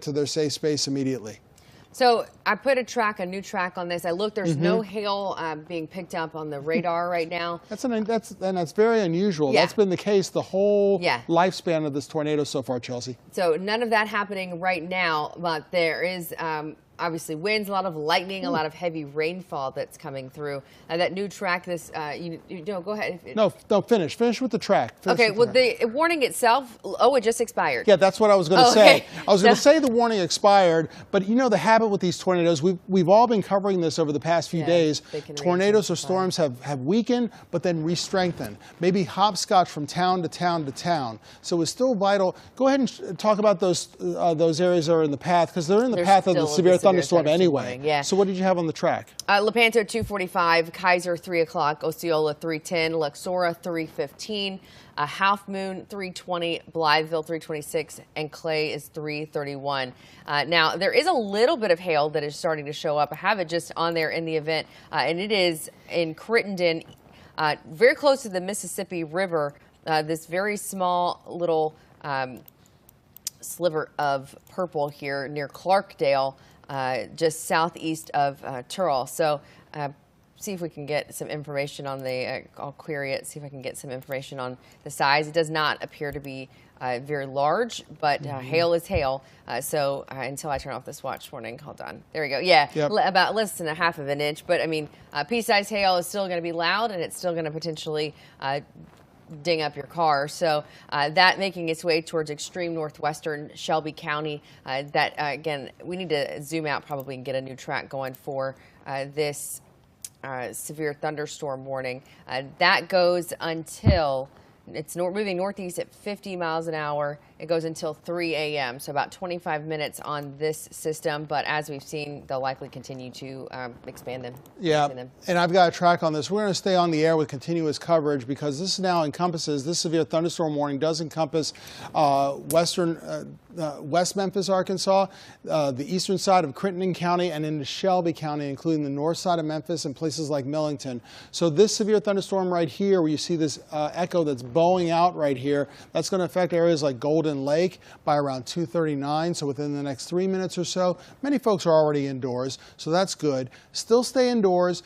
to their safe space immediately. So I put a new track on this. I looked, there's no hail being picked up on the radar right now. That's very unusual. Yeah. That's been the case the whole lifespan of this tornado so far, Chelsea. So none of that happening right now, but there is obviously winds, a lot of lightning, a lot of heavy rainfall that's coming through. That new track, this, go ahead. No, finish with the track. The warning itself, it just expired. Yeah, that's what I was going to say. I was going to say the warning expired, but you know the habit with these tornadoes, we've all been covering this over the past few days. Tornadoes or storms have weakened, but then re-strengthened. Maybe hopscotch from town to town to town. So it's still vital. Go ahead and talk about those areas that are in the path, because they're in the path of the severe thunderstorm anyway. Yeah. So what did you have on the track? Lepanto 245, Kaiser 3 o'clock, Osceola 310, Luxora 315, Half Moon 320, Blytheville 326, and Clay is 331. Now there is a little bit of hail that is starting to show up. I have it just on there in the event, and it is in Crittenden, very close to the Mississippi River. This very small little sliver of purple here near Clarkdale. Just southeast of Turrell. So see if we can get some information on the, I'll query it, see if I can get some information on the size. It does not appear to be very large, but hail is hail. So until I turn off this watch warning, hold on. There we go. Yeah, about less than a half of an inch. But I mean, pea-sized hail is still going to be loud, and it's still going to potentially ding up your car. So that making its way towards extreme northwestern Shelby County. Again, we need to zoom out probably and get a new track going for this severe thunderstorm warning. That goes until it's moving northeast at 50 miles an hour. It goes until 3 a.m., so about 25 minutes on this system. But as we've seen, they'll likely continue to expand them. Yeah, and I've got a track on this. We're going to stay on the air with continuous coverage because this now encompasses, this severe thunderstorm warning does encompass West Memphis, Arkansas, the eastern side of Crittenden County, and into Shelby County, including the north side of Memphis and places like Millington. So this severe thunderstorm right here, where you see this echo that's bowing out right here, that's going to affect areas like Golden Lake by around 2:39. So within the next 3 minutes or so, many folks are already indoors, so that's good. Still stay indoors.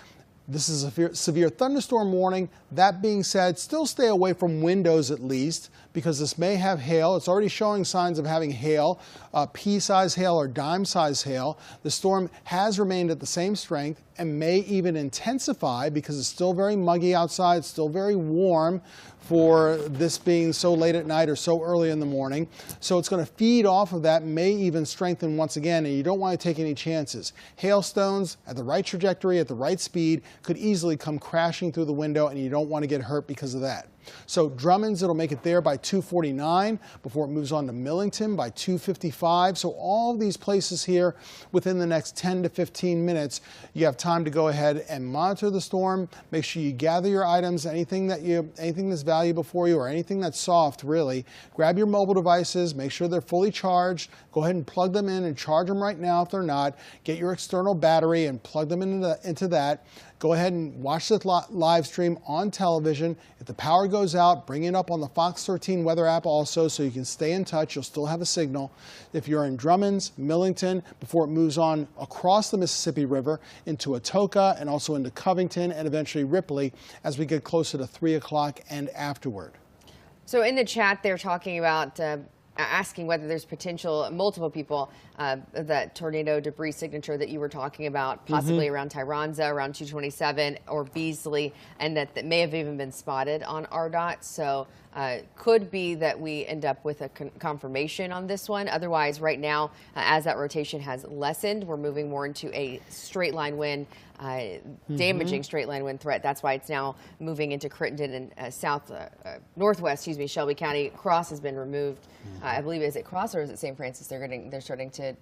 This is a severe thunderstorm warning. That being said, still stay away from windows at least, because this may have hail. It's already showing signs of having hail, pea-sized hail or dime-sized hail. The storm has remained at the same strength and may even intensify because it's still very muggy outside, still very warm for this being so late at night or so early in the morning. So it's going to feed off of that, may even strengthen once again, and you don't want to take any chances. Hailstones at the right trajectory, at the right speed, could easily come crashing through the window, and you don't want to get hurt because of that. So Drummond's, it'll make it there by 2:49 before it moves on to Millington by 2:55. So all these places here within the next 10 to 15 minutes, you have time to go ahead and monitor the storm. Make sure you gather your items, anything that's valuable for you or anything that's soft, really. Grab your mobile devices, make sure they're fully charged. Go ahead and plug them in and charge them right now if they're not. Get your external battery and plug them into that. Go ahead and watch this live stream on television. If the power goes out, bring it up on the Fox 13 weather app also so you can stay in touch. You'll still have a signal. If you're in Drummond's, Millington, before it moves on across the Mississippi River into Atoka and also into Covington and eventually Ripley as we get closer to 3 o'clock and afterward. So in the chat, they're talking about asking whether there's potential, multiple people, that tornado debris signature that you were talking about, possibly around Tyronza, around 227 or Beasley, and that may have even been spotted on RDOT. So could be that we end up with a confirmation on this one. Otherwise, right now, as that rotation has lessened, we're moving more into a straight line wind, damaging straight line wind threat. That's why it's now moving into Crittenden and northwest, Shelby County. Cross has been removed. I believe, is it Cross or is it St. Francis? They're starting to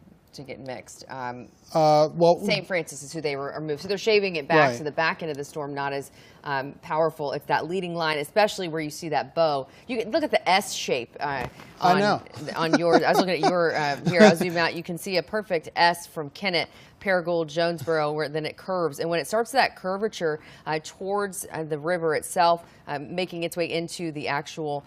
get mixed. Well, St. Francis is who they are moved. So they're shaving it back to the back end of the storm, not as powerful. It's that leading line, especially where you see that bow. You can look at the S shape on yours. I was looking at your here. I'll zoom out. You can see a perfect S from Kennett Paragould, Jonesboro, where then it curves. And when it starts that curvature towards the river itself, making its way into the actual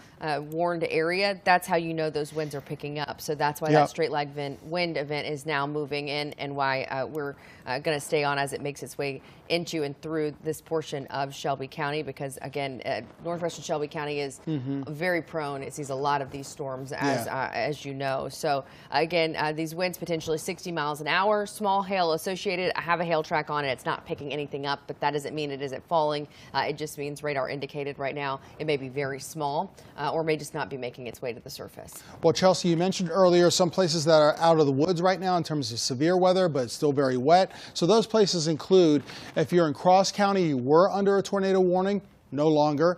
warned area, that's how you know those winds are picking up. So that's why that straight line wind event is now moving in, and why we're going to stay on as it makes its way into and through this portion of Shelby County, because again, northwestern Shelby County is very prone. It sees a lot of these storms, as you know. So again, these winds potentially 60 miles an hour, small hail associated. I have a hail track on it. It's not picking anything up, but that doesn't mean it isn't falling. It just means radar indicated right now it may be very small, or may just not be making its way to the surface. Well, Chelsea, you mentioned earlier some places that are out of the woods right now in terms of severe weather, but it's still very wet. So those places include, if you're in Cross County, you were under a tornado warning, no longer.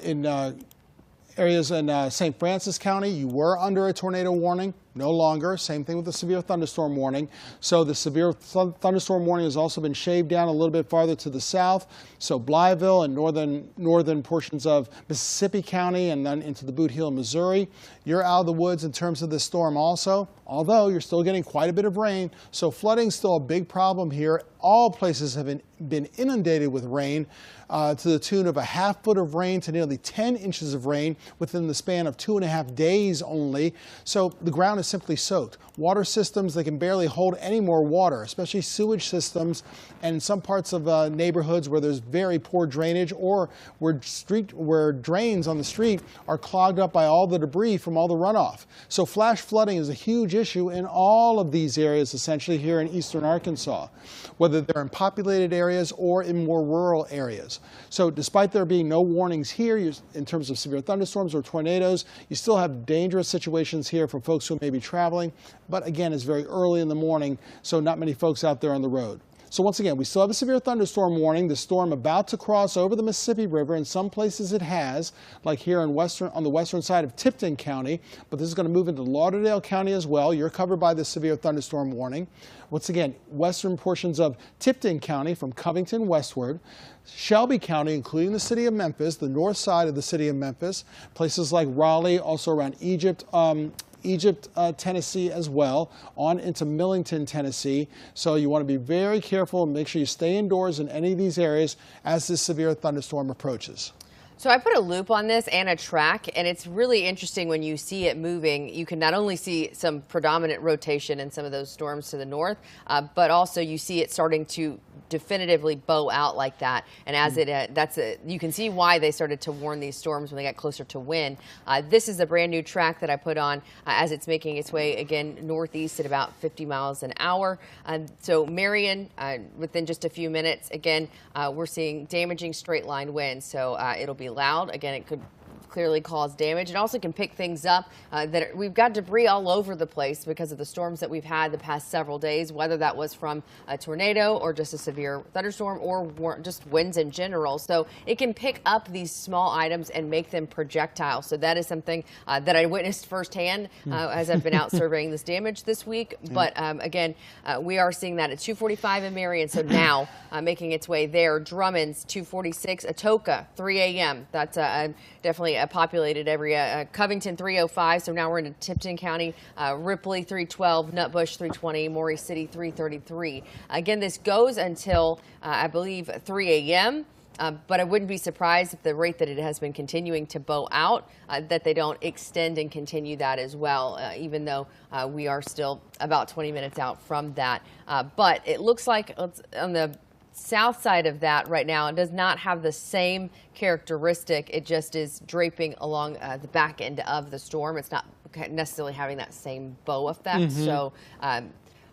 In areas in St. Francis County, you were under a tornado warning, no longer. Same thing with the severe thunderstorm warning. So the severe thunderstorm warning has also been shaved down a little bit farther to the south. So Blytheville and northern portions of Mississippi County and then into the Boot Heel, Missouri. You're out of the woods in terms of this storm also, although you're still getting quite a bit of rain. So flooding's still a big problem here. All places have been inundated with rain to the tune of a half foot of rain to nearly 10 inches of rain within the span of 2.5 days only. So the ground is simply soaked. Water systems, they can barely hold any more water, especially sewage systems and in some parts of neighborhoods where there's very poor drainage, or where drains on the street are clogged up by all the debris from all the runoff. So flash flooding is a huge issue in all of these areas, essentially here in eastern Arkansas, whether they're in populated areas or in more rural areas. So despite there being no warnings here in terms of severe thunderstorms or tornadoes, you still have dangerous situations here for folks who may be traveling. But again, it's very early in the morning, so not many folks out there on the road. So once again, we still have a severe thunderstorm warning. The storm about to cross over the Mississippi River. In some places it has, like here on the western side of Tipton County, but this is going to move into Lauderdale County as well. You're covered by the severe thunderstorm warning. Once again, western portions of Tipton County from Covington westward, Shelby County, including the city of Memphis, the north side of the city of Memphis, places like Raleigh, also around Egypt, Tennessee as well, on into Millington, Tennessee. So you want to be very careful and make sure you stay indoors in any of these areas as this severe thunderstorm approaches. So I put a loop on this and a track, and it's really interesting when you see it moving. You can not only see some predominant rotation in some of those storms to the north, but also you see it starting to definitively bow out like that. And as you can see why they started to warn these storms when they got closer to wind. This is a brand new track that I put on as it's making its way again northeast at about 50 miles an hour. So Marion, within just a few minutes, again, we're seeing damaging straight line winds. So it'll be loud. Again, it could clearly cause damage. It also can pick things up. We've got debris all over the place because of the storms that we've had the past several days, whether that was from a tornado or just a severe thunderstorm or just winds in general. So it can pick up these small items and make them projectile. So that is something that I witnessed firsthand as I've been out surveying this damage this week. But again, we are seeing that at 245 in Marion. So now making its way there. Drummond's 246, Atoka 3 a.m. That's definitely a populated area. Covington 305, so now we're into Tipton County. Ripley 312, Nutbush 320, Maury City 333. Again, this goes until I believe 3 a.m. But I wouldn't be surprised if the rate that it has been continuing to bow out, that they don't extend and continue that as well, even though we are still about 20 minutes out from that. But it looks like on the south side of that right now, it does not have the same characteristic. It just is draping along the back end of the storm. It's not necessarily having that same bow effect. So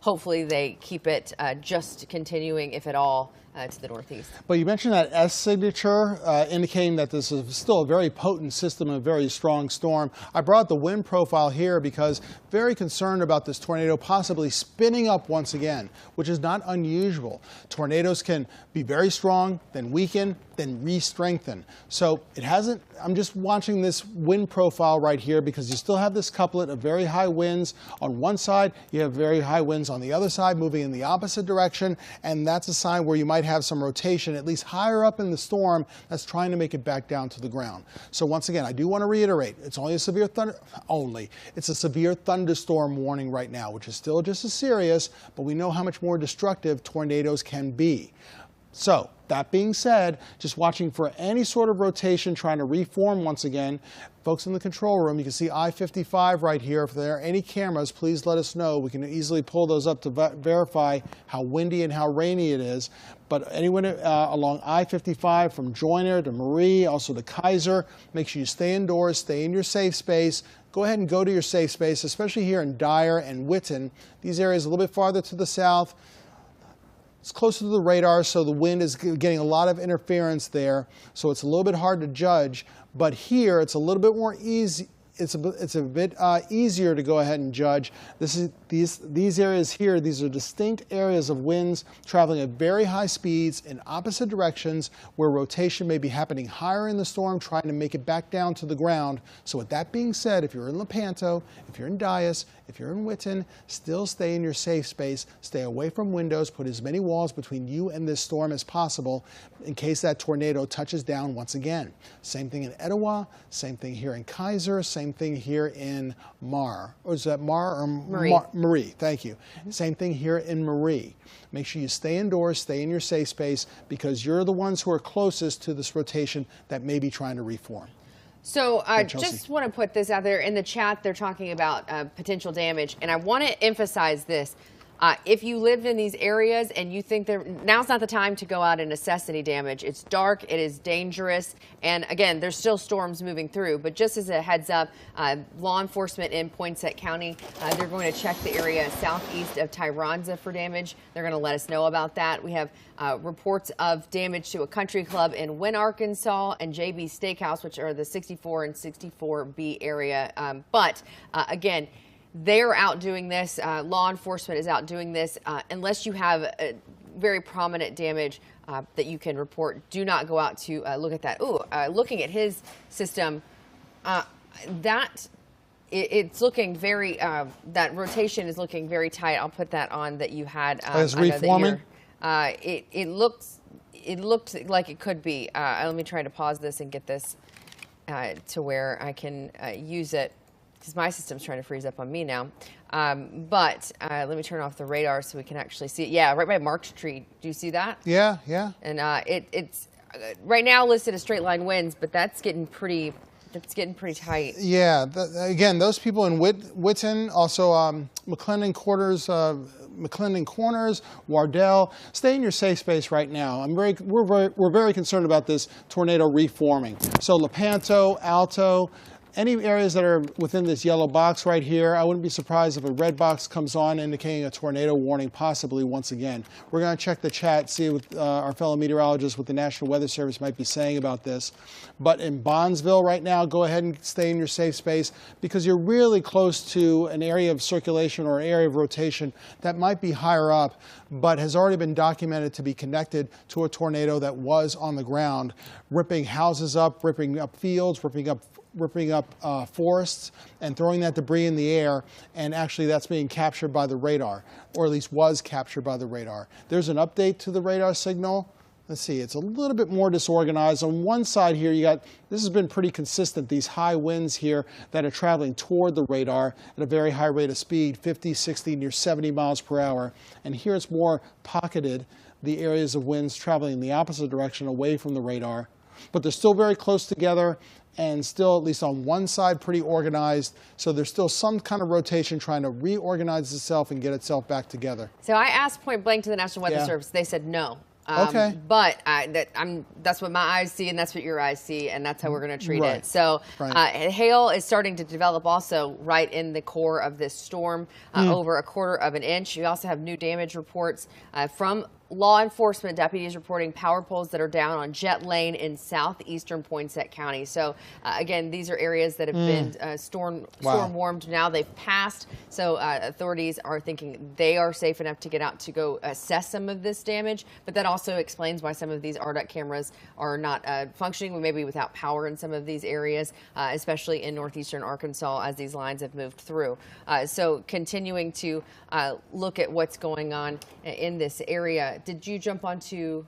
hopefully they keep it just continuing, if at all, to the northeast. But you mentioned that S signature, indicating that this is still a very potent system, a very strong storm. I brought the wind profile here because very concerned about this tornado possibly spinning up once again, which is not unusual. Tornadoes can be very strong, then weaken, then re-strengthen. So it hasn't, I'm just watching this wind profile right here because you still have this couplet of very high winds on one side, you have very high winds on the other side moving in the opposite direction, and that's a sign where you might have some rotation, at least higher up in the storm, that's trying to make it back down to the ground. So once again, I do want to reiterate, it's only a severe it's a severe thunderstorm warning right now, which is still just as serious, but we know how much more destructive tornadoes can be. So that being said, just watching for any sort of rotation trying to reform once again. Folks in the control room, you can see I-55 right here. If there are any cameras, please let us know. We can easily pull those up to verify how windy and how rainy it is. But anyone along I-55 from Joyner to Marie, also to Kaiser, make sure you stay indoors, stay in your safe space. Go ahead and go to your safe space, especially here in Dyer and Whitten. These areas a little bit farther to the south. It's closer to the radar, so the wind is getting a lot of interference there, so it's a little bit hard to judge. But here, it's a little bit more easy. It's a bit easier to go ahead and judge. These areas here, these are distinct areas of winds traveling at very high speeds in opposite directions where rotation may be happening higher in the storm, trying to make it back down to the ground. So with that being said, if you're in Lepanto, if you're in Dias, if you're in Whitten, still stay in your safe space, stay away from windows, put as many walls between you and this storm as possible in case that tornado touches down once again. Same thing in Etowah, same thing here in Kaiser, same thing here in Mar. Or is that Mar or Marie? Marie, thank you. Same thing here in Marie. Make sure you stay indoors, stay in your safe space, because you're the ones who are closest to this rotation that may be trying to reform. So I just want to put this out there in the chat. They're talking about potential damage, and I want to emphasize this. If you live in these areas and you think now's not the time to go out and assess any damage. It's dark, it is dangerous, and again, there's still storms moving through. But just as a heads up, law enforcement in Poinsett County, they're going to check the area southeast of Tyronza for damage. They're going to let us know about that. We have reports of damage to a country club in Wynne, Arkansas, and JB's Steakhouse, which are the 64 and 64B area. But again, they're out doing this. Law enforcement is out doing this. Unless you have very prominent damage that you can report, do not go out to look at that. Ooh, looking at his system, it's looking very, that rotation is looking very tight. I'll put that on that you had. It's reforming? It looked like it could be. Let me try to pause this and get this to where I can use it, because my system's trying to freeze up on me now. But let me turn off the radar so we can actually see it. Yeah, right by Mark's tree. Do you see that? Yeah, yeah. And it's right now listed as straight line winds, but that's getting pretty tight. Yeah. Again, those people in Whitten, also McClendon Corners, Wardell, stay in your safe space right now. We're very concerned about this tornado reforming. So Lepanto, Alto, any areas that are within this yellow box right here, I wouldn't be surprised if a red box comes on indicating a tornado warning possibly once again. We're going to check the chat, see what our fellow meteorologists with the National Weather Service might be saying about this. But in Bondsville right now, go ahead and stay in your safe space, because you're really close to an area of circulation or area of rotation that might be higher up, but has already been documented to be connected to a tornado that was on the ground, ripping houses up, ripping up fields, ripping up forests, and throwing that debris in the air, and actually that's being captured by the radar, or at least was captured by the radar. There's an update to the radar signal. Let's see, it's a little bit more disorganized. On one side here, this has been pretty consistent, these high winds here that are traveling toward the radar at a very high rate of speed, 50, 60, near 70 miles per hour. And here it's more pocketed, the areas of winds traveling in the opposite direction away from the radar. But they're still very close together, and still, at least on one side, pretty organized. So there's still some kind of rotation trying to reorganize itself and get itself back together. So I asked point blank to the National Weather Service. They said no. Okay. But that's what my eyes see, and that's what your eyes see, and that's how we're going to treat it. So hail is starting to develop also right in the core of this storm, over 1/4 of an inch. You also have new damage reports from law enforcement deputies reporting power poles that are down on Jet Lane in southeastern Poinsett County. So again, these are areas that have been storm warmed. Now they've passed. So authorities are thinking they are safe enough to get out to go assess some of this damage. But that also explains why some of these RDOT cameras are not functioning, maybe without power in some of these areas, especially in northeastern Arkansas as these lines have moved through. So continuing to look at what's going on in this area. Did you jump onto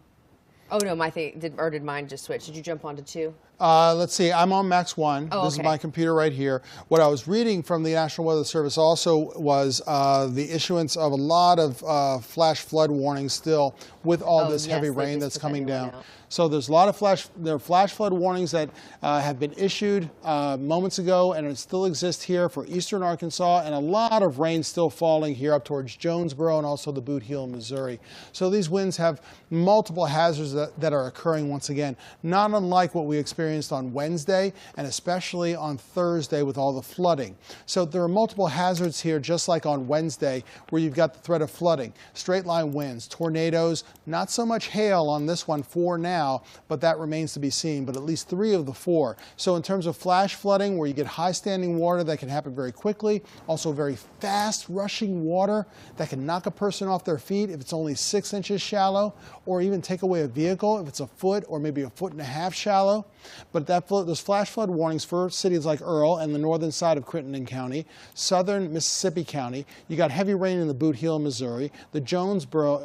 Oh no, my thing did mine just switch? Did you jump onto 2? Let's see, I'm on Max 1. Oh, this okay. is my computer right here. What I was reading from the National Weather Service also was the issuance of a lot of flash flood warnings still with all this yes, heavy they rain just that's put that coming new one down. out. So there's a lot of flash flood warnings that have been issued moments ago, and it still exists here for eastern Arkansas, and a lot of rain still falling here up towards Jonesboro and also the Boot Heel, Missouri. So these winds have multiple hazards that are occurring once again, not unlike what we experienced on Wednesday and especially on Thursday with all the flooding. So there are multiple hazards here, just like on Wednesday, where you've got the threat of flooding, straight line winds, tornadoes, not so much hail on this one for now, but that remains to be seen, but at least 3 of the 4. So in terms of flash flooding, where you get high standing water that can happen very quickly, also very fast rushing water that can knock a person off their feet if it's only 6 inches shallow, or even take away a vehicle if it's a foot or maybe a foot and a half shallow. But those flash flood warnings for cities like Earl and the northern side of Crittenden County, southern Mississippi County. You got heavy rain in the Boot Heel, Missouri, the Jonesboro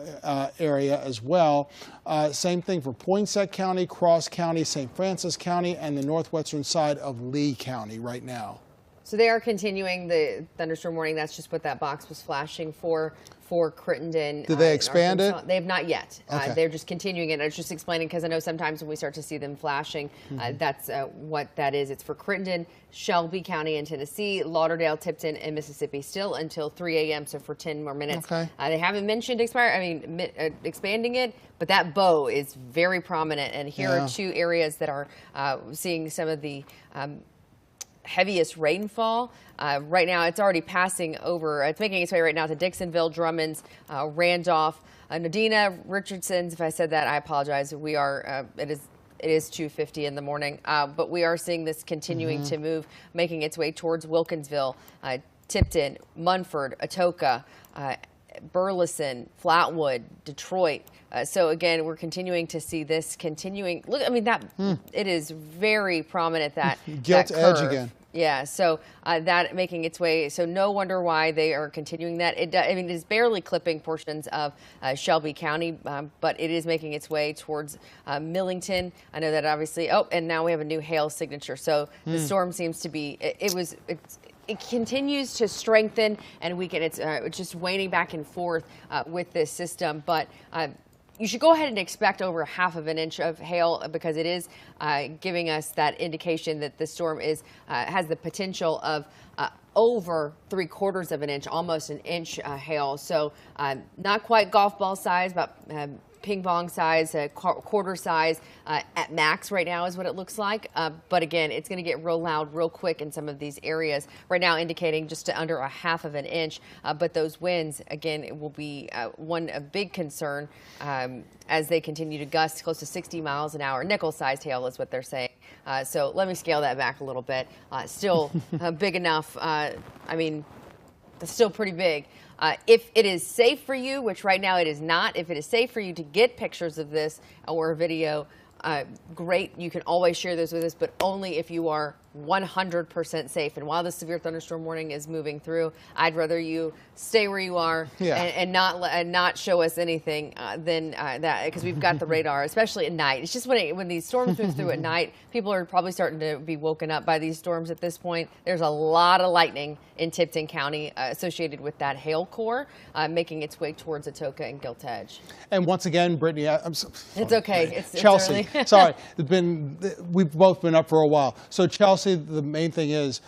area as well. Same thing for Poinsett County, Cross County, St. Francis County, and the northwestern side of Lee County right now. So they are continuing the thunderstorm warning. That's just what that box was flashing for Crittenden. Did they expand it? They have not yet. Okay. They're just continuing it. I was just explaining because I know sometimes when we start to see them flashing, that's what that is. It's for Crittenden, Shelby County in Tennessee, Lauderdale, Tipton, and Mississippi still until 3 a.m. So for 10 more minutes. Okay. They haven't mentioned expanding it, but that bow is very prominent. And here are 2 areas that are seeing some of the heaviest rainfall. Right now, it's already passing over. It's making its way right now to Dixonville, Drummonds, Randolph, Nadina, Richardson's. If I said that, I apologize. We are. It is 2:50 in the morning, but we are seeing this continuing to move, making its way towards Wilkinsville, Tipton, Munford, Atoka, Burleson, Flatwood, Detroit. So again, we're continuing to see this continuing. Look, I mean, it is very prominent that Gilt that edge curve. again. Yeah, so that making its way. So no wonder why they are continuing that. It is barely clipping portions of Shelby County, but it is making its way towards Millington. I know that obviously. Oh, and now we have a new hail signature. So the storm seems to be. It continues to strengthen and weaken. It's just waning back and forth with this system, but you should go ahead and expect over 1/2 inch of hail because it is giving us that indication that the storm has the potential of over 3/4 inch, almost an inch hail. So not quite golf ball size, but ping pong size, quarter size at max right now is what it looks like. But again, it's going to get real loud real quick in some of these areas. Right now indicating just to under 1/2 inch. But those winds, again, it will be a big concern as they continue to gust close to 60 miles an hour. Nickel-sized hail is what they're saying. So let me scale that back a little bit. Still big enough. I mean, it's still pretty big. If it is safe for you, which right now it is not, if it is safe for you to get pictures of this or video, great. You can always share those with us, but only if you are 100% safe. And while the severe thunderstorm warning is moving through, I'd rather you stay where you are and not show us anything than that, because we've got the radar, especially at night. It's just when these storms move through at night, people are probably starting to be woken up by these storms at this point. There's a lot of lightning in Tipton County associated with that hail core making its way towards Atoka and Gilt Edge. And once again, Brittany, It's okay. It's Chelsea, early. sorry, we've both been up for a while. So Chelsea, the main thing is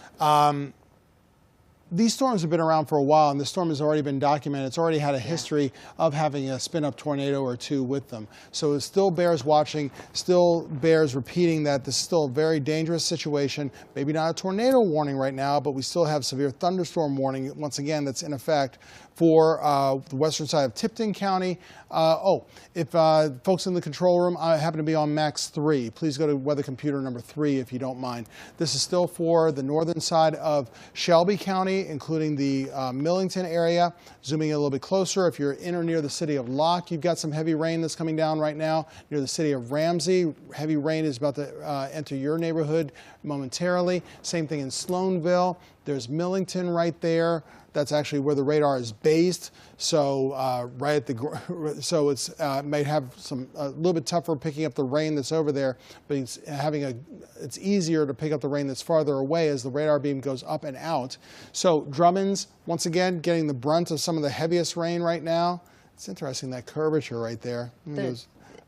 these storms have been around for a while, and the storm has already been documented. It's already had a history of having a spin-up tornado or 2 with them. So it still bears watching, still bears repeating that this is still a very dangerous situation. Maybe not a tornado warning right now, but we still have severe thunderstorm warning, once again, that's in effect for the western side of Tipton County. If folks in the control room happen to be on Max 3, please go to weather computer number 3 if you don't mind. This is still for the northern side of Shelby County, including the Millington area. Zooming in a little bit closer, if you're in or near the city of Locke, you've got some heavy rain that's coming down right now. Near the city of Ramsey, heavy rain is about to enter your neighborhood momentarily. Same thing in Sloanville. There's Millington right there. That's actually where the radar is based. So right at the, so it's may have a little bit tougher picking up the rain that's over there, but it's easier to pick up the rain that's farther away as the radar beam goes up and out. So Drummond's, once again, getting the brunt of some of the heaviest rain right now. It's interesting, that curvature right there.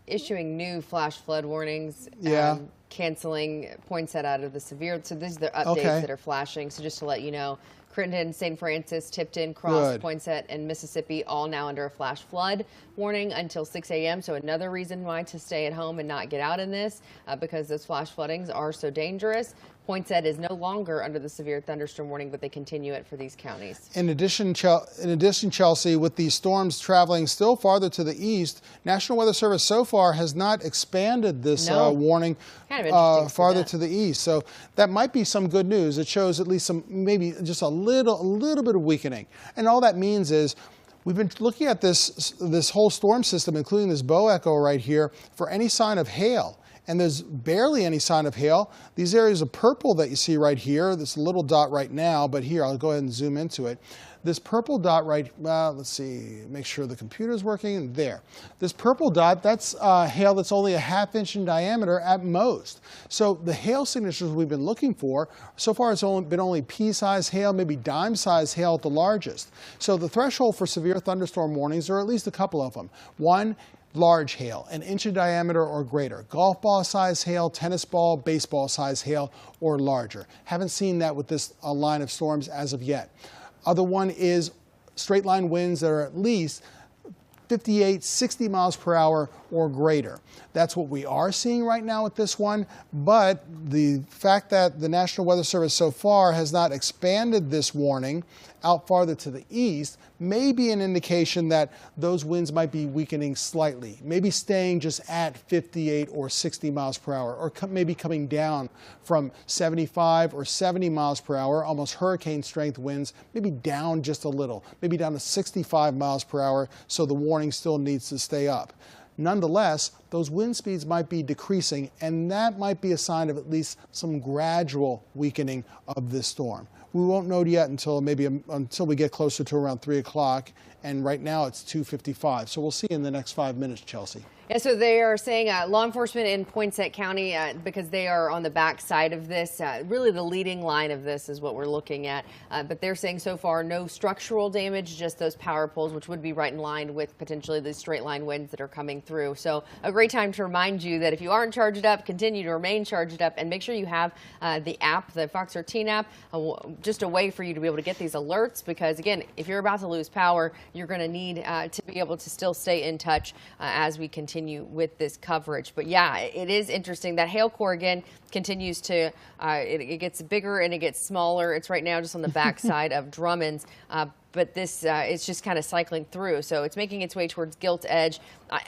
Issuing new flash flood warnings. Yeah. Canceling Poinsett out of the severe. So these are the updates that are flashing. So just to let you know, Crittenden, St. Francis, Tipton, Cross, Poinsett, and Mississippi all now under a flash flood warning until 6 a.m. So another reason why to stay at home and not get out in this because those flash floodings are so dangerous. Poinsett is no longer under the severe thunderstorm warning, but they continue it for these counties. In addition, Chelsea, with these storms traveling still farther to the east, National Weather Service so far has not expanded this warning farther to the east. So that might be some good news. It shows at least some, maybe just a little bit of weakening. And all that means is we've been looking at this whole storm system, including this bow echo right here, for any sign of hail. And there's barely any sign of hail. These areas of purple that you see right here, this little dot right now, but here, I'll go ahead and zoom into it. This purple dot right, well, let's see, make sure the computer's working, there. This purple dot, that's hail that's only a ½ inch in diameter at most. So the hail signatures we've been looking for, so far it's been pea-sized hail, maybe dime-sized hail at the largest. So the threshold for severe thunderstorm warnings are at least a couple of them. One, large hail, 1 inch in diameter or greater. Golf ball size hail, tennis ball, baseball size hail, or larger. Haven't seen that with this line of storms as of yet. Other one is straight line winds that are at least 58, 60 miles per hour or greater. That's what we are seeing right now with this one, but the fact that the National Weather Service so far has not expanded this warning out farther to the east may be an indication that those winds might be weakening slightly, maybe staying just at 58 or 60 miles per hour, or maybe coming down from 75 or 70 miles per hour, almost hurricane strength winds, maybe down just a little, maybe down to 65 miles per hour, so the warning still needs to stay up. Nonetheless, those wind speeds might be decreasing, and that might be a sign of at least some gradual weakening of this storm. We won't know yet until we get closer to around 3 o'clock, and right now it's 2:55. So we'll see in the next 5 minutes, Chelsea. Yeah, so they are saying law enforcement in Poinsett County, because they are on the back side of this, really the leading line of this is what we're looking at. But they're saying so far no structural damage, just those power poles, which would be right in line with potentially the straight line winds that are coming through. So a great time to remind you that if you aren't charged up, continue to remain charged up, and make sure you have the app, the Fox 13 app, just a way for you to be able to get these alerts, because again, if you're about to lose power, you're going to need to be able to still stay in touch as we continue with this coverage. But yeah, it is interesting that hail core again continues to it gets bigger and it gets smaller. It's right now just on the backside of Drummond's, but this it's just kind of cycling through, so it's making its way towards Gilt Edge.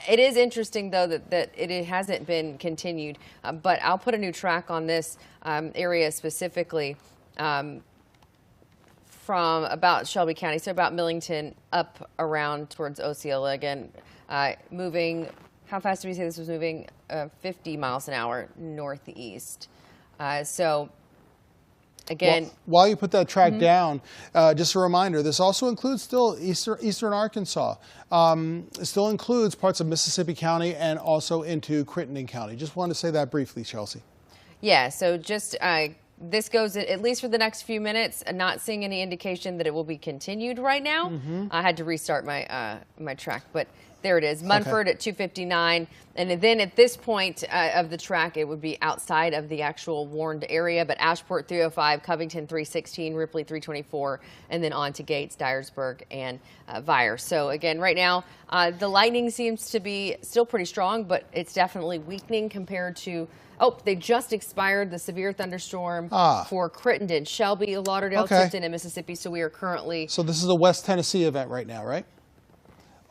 It is interesting though that it hasn't been continued, but I'll put a new track on this area specifically from about Shelby County, so about Millington up around towards Osceola again, moving. How fast did we say this was moving? 50 miles an hour northeast. So again, while you put that track down, just a reminder, this also includes still eastern Arkansas. It still includes parts of Mississippi County and also into Crittenden County. Just wanted to say that briefly, Chelsea. Yeah, so just this goes at least for the next few minutes. Not seeing any indication that it will be continued right now. I had to restart my my track, but there it is. Munford at 259, and then at this point of the track, it would be outside of the actual warned area. But Ashport 305, Covington 316, Ripley 324, and then on to Gates, Dyersburg, and Vire. So again, right now, the lightning seems to be still pretty strong, but it's definitely weakening compared to. Oh, they just expired the severe thunderstorm for Crittenden, Shelby, Lauderdale, Tipton, and Mississippi. So we are currently. So this is a West Tennessee event right now, right?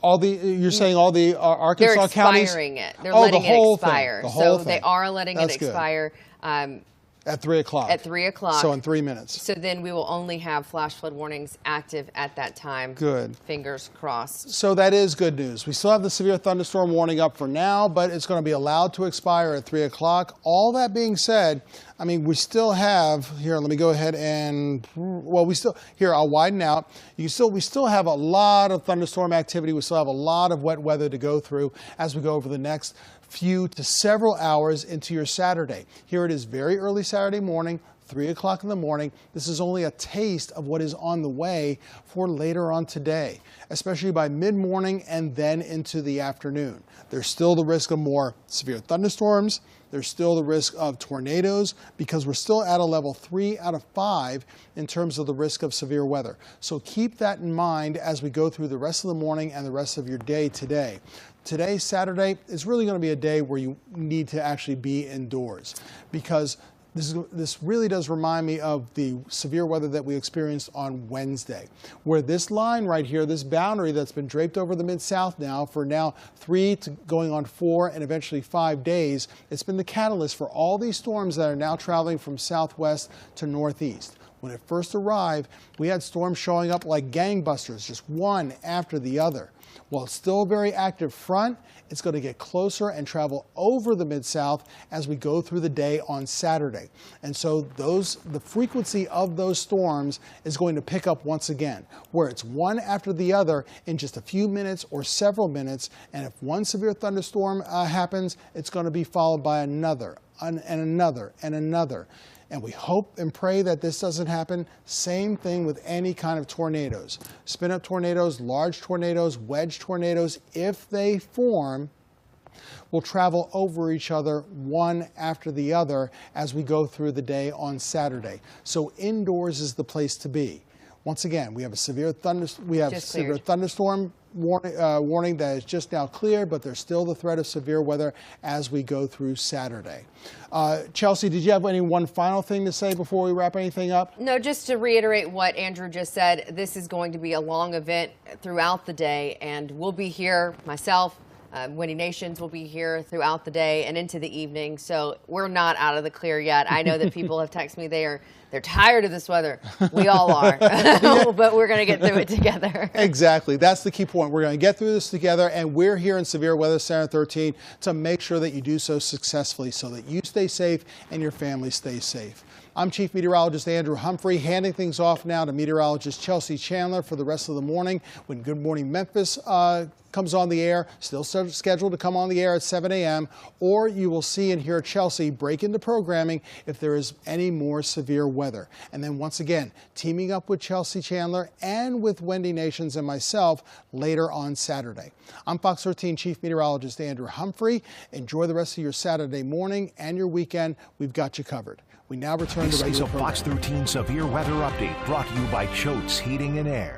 You're saying all the Arkansas they're counties? Expiring it. They're letting it expire. The whole thing. They are letting it expire. At 3 o'clock. At 3 o'clock. So in 3 minutes. So then we will only have flash flood warnings active at that time. Good. Fingers crossed. So that is good news. We still have the severe thunderstorm warning up for now, but it's going to be allowed to expire at 3 o'clock. All that being said, I mean, we still have, here, let me go ahead and, well, here, I'll widen out. We still have a lot of thunderstorm activity. We still have a lot of wet weather to go through as we go over the next few to several hours into your Saturday. Here it is very early Saturday morning, 3 o'clock in the morning. This is only a taste of what is on the way for later on today, especially by mid-morning and then into the afternoon. There's still the risk of more severe thunderstorms. There's still the risk of tornadoes because we're still at a level 3 out of 5 in terms of the risk of severe weather. So keep that in mind as we go through the rest of the morning and the rest of your day today. Today, Saturday, is really going to be a day where you need to actually be indoors because this really does remind me of the severe weather that we experienced on Wednesday, where this line right here, this boundary that's been draped over the Mid-South now for 3 to going on 4 and eventually 5 days, it's been the catalyst for all these storms that are now traveling from southwest to northeast. When it first arrived, we had storms showing up like gangbusters, just one after the other. While it's still a very active front, it's going to get closer and travel over the Mid-South as we go through the day on Saturday. And so the frequency of those storms is going to pick up once again, where it's one after the other in just a few minutes or several minutes. And if one severe thunderstorm happens, it's going to be followed by another and another and another. And we hope and pray that this doesn't happen. Same thing with any kind of tornadoes. Spin-up tornadoes, large tornadoes, wedge tornadoes, if they form, will travel over each other one after the other as we go through the day on Saturday. So indoors is the place to be. Once again, we have a severe thunderstorm warning that is just now cleared, but there's still the threat of severe weather as we go through Saturday. Chelsea, did you have one final thing to say before we wrap anything up? No, just to reiterate what Andrew just said, this is going to be a long event throughout the day, and we'll be here, myself, Windy Nations will be here throughout the day and into the evening, so we're not out of the clear yet. I know that people have texted me they're tired of this weather. We all are, but we're going to get through it together. Exactly. That's the key point. We're going to get through this together, and we're here in Severe Weather Center 13 to make sure that you do so successfully so that you stay safe and your family stays safe. I'm Chief Meteorologist Andrew Humphrey, handing things off now to meteorologist Chelsea Chandler for the rest of the morning when Good Morning Memphis comes on the air, still scheduled to come on the air at 7 a.m., or you will see and hear Chelsea break into programming if there is any more severe weather. And then once again, teaming up with Chelsea Chandler and with Windy Nations and myself later on Saturday. I'm Fox 13 Chief Meteorologist Andrew Humphrey. Enjoy the rest of your Saturday morning and your weekend. We've got you covered. We now return to regular programming. This is a Fox 13 Severe Weather Update brought to you by Choate's Heating and Air.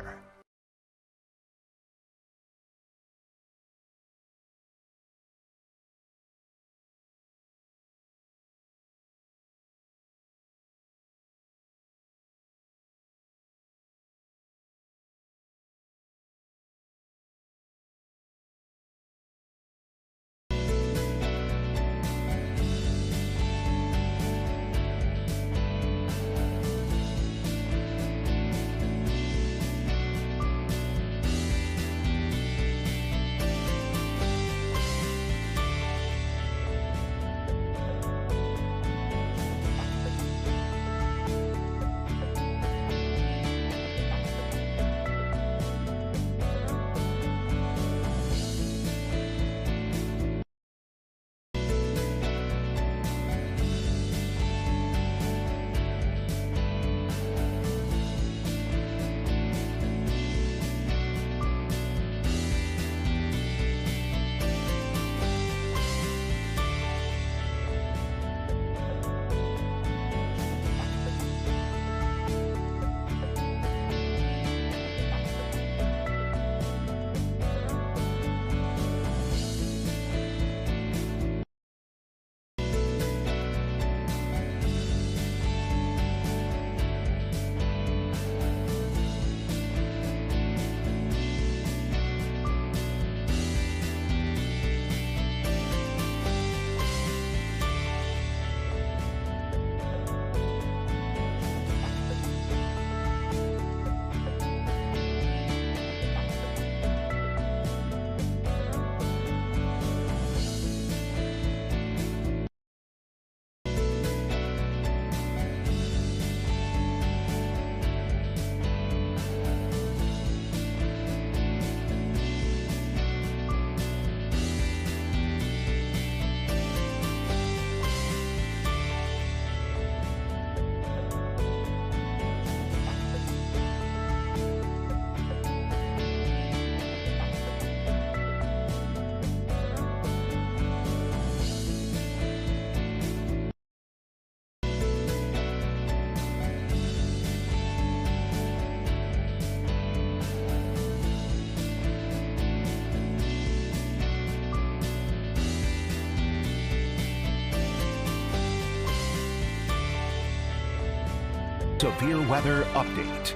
severe weather update.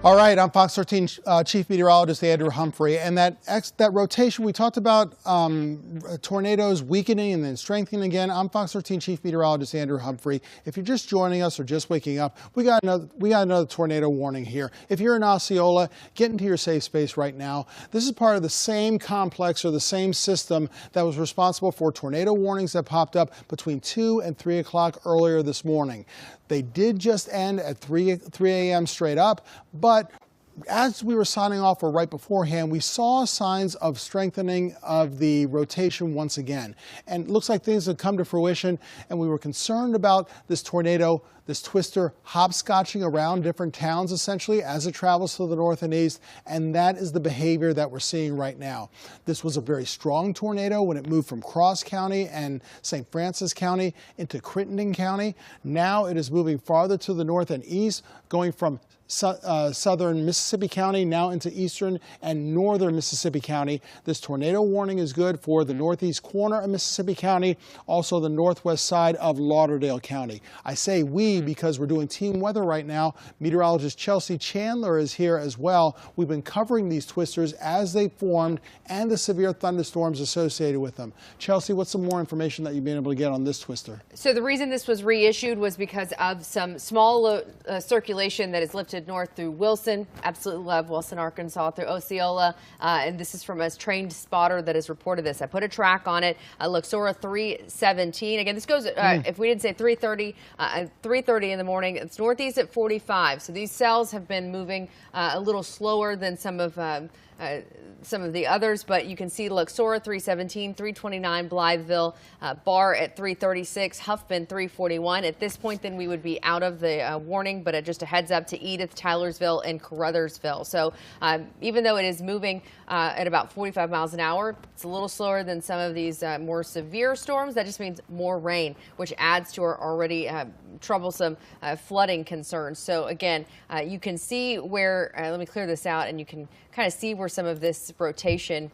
All right, I'm Fox 13 Chief Meteorologist Andrew Humphrey, and that rotation we talked about, tornadoes weakening and then strengthening again. I'm Fox 13 Chief Meteorologist Andrew Humphrey. If you're just joining us or just waking up, we got another tornado warning here. If you're in Osceola, get into your safe space right now. This is part of the same complex or the same system that was responsible for tornado warnings that popped up between 2 and 3 o'clock earlier this morning. They did just end at 3 a.m. straight up, but as we were signing off or right beforehand, we saw signs of strengthening of the rotation once again. And it looks like things have come to fruition, and we were concerned about this tornado, this twister hopscotching around different towns essentially as it travels to the north and east, and that is the behavior that we're seeing right now. This was a very strong tornado when it moved from Cross County and St. Francis County into Crittenden County. Now it is moving farther to the north and east, going from southern Mississippi County now into eastern and northern Mississippi County. This tornado warning is good for the northeast corner of Mississippi County, also the northwest side of Lauderdale County. I say we because we're doing team weather right now. Meteorologist Chelsea Chandler is here as well. We've been covering these twisters as they formed and the severe thunderstorms associated with them. Chelsea, what's some more information that you've been able to get on this twister? So the reason this was reissued was because of some small circulation that is lifted north through Wilson. Absolutely love Wilson, Arkansas, through Osceola. And this is from a trained spotter that has reported this. I put a track on it. Luxora 317. Again, this goes, if we didn't say 3:30 in the morning, it's northeast at 45. So these cells have been moving a little slower than some of the others, but you can see Luxora 317, 329, Blytheville, Barr at 336, Huffman 341. At this point, then we would be out of the warning, but just a heads up to Edith, Tylersville, and Caruthersville. So even though it is moving at about 45 miles an hour, it's a little slower than some of these more severe storms. That just means more rain, which adds to our already troublesome flooding concerns. So again, you can see where, let me clear this out, and you can kind of see where some of this rotation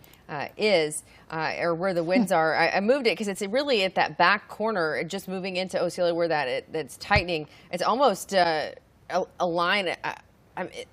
is, or where the winds are. I moved it because it's really at that back corner, just moving into Osceola where that's tightening. It's almost a line.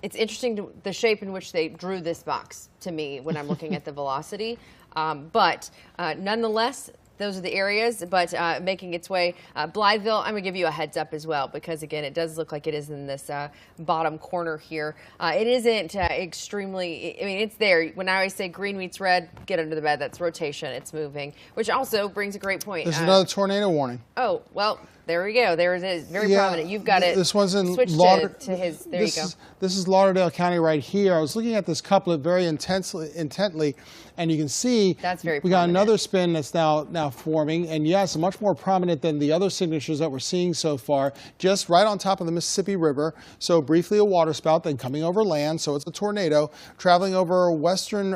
It's interesting the shape in which they drew this box to me when I'm looking at the velocity. But nonetheless, those are the areas, but making its way. Blytheville, I'm going to give you a heads up as well, because again, it does look like it is in this bottom corner here. It isn't extremely, I mean, it's there. When I always say green meets red, get under the bed. That's rotation. It's moving, which also brings a great point. There's another tornado warning. Oh, well, there we go. There it is. Very prominent. You've got it. This one's in Lauderdale. There you go. This is Lauderdale County right here. I was looking at this couplet very intently, and you can see that's very we got another spin that's now forming, and yes, much more prominent than the other signatures that we're seeing so far. Just right on top of the Mississippi River. So briefly a waterspout, then coming over land. So it's a tornado traveling over western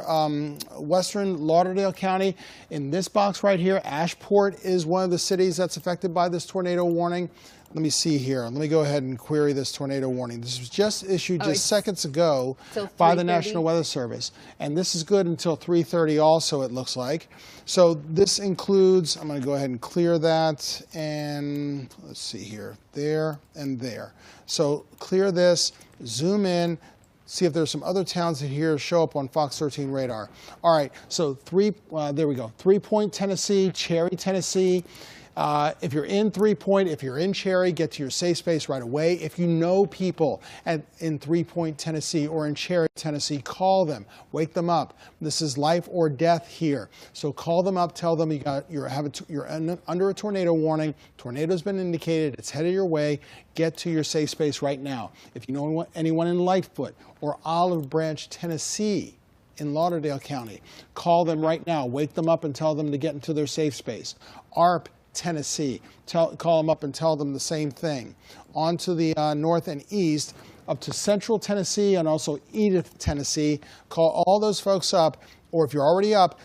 Lauderdale County. In this box right here, Ashport is one of the cities that's affected by this tornado warning. Let me see here. Let me go ahead and query this tornado warning. This was just issued just seconds ago by the National Weather Service. And this is good until 3:30 also, it looks like. So this includes, I'm going to go ahead and clear that. And let's see here, there and there. So clear this, zoom in, see if there's some other towns that here show up on Fox 13 radar. All right, so there we go. 3 Point, Tennessee, Cherry, Tennessee. If you're in 3 Point, if you're in Cherry, get to your safe space right away. If you know people in 3 Point, Tennessee or in Cherry, Tennessee, call them, wake them up. This is life or death here. So call them up, tell them you're under a tornado warning. Tornado's been indicated, it's headed your way. Get to your safe space right now. If you know anyone in Lightfoot or Olive Branch, Tennessee, in Lauderdale County, call them right now, wake them up and tell them to get into their safe space. ARP, Tennessee, call them up and tell them the same thing. On to the north and east, up to central Tennessee and also Edith, Tennessee. Call all those folks up or if you're already up,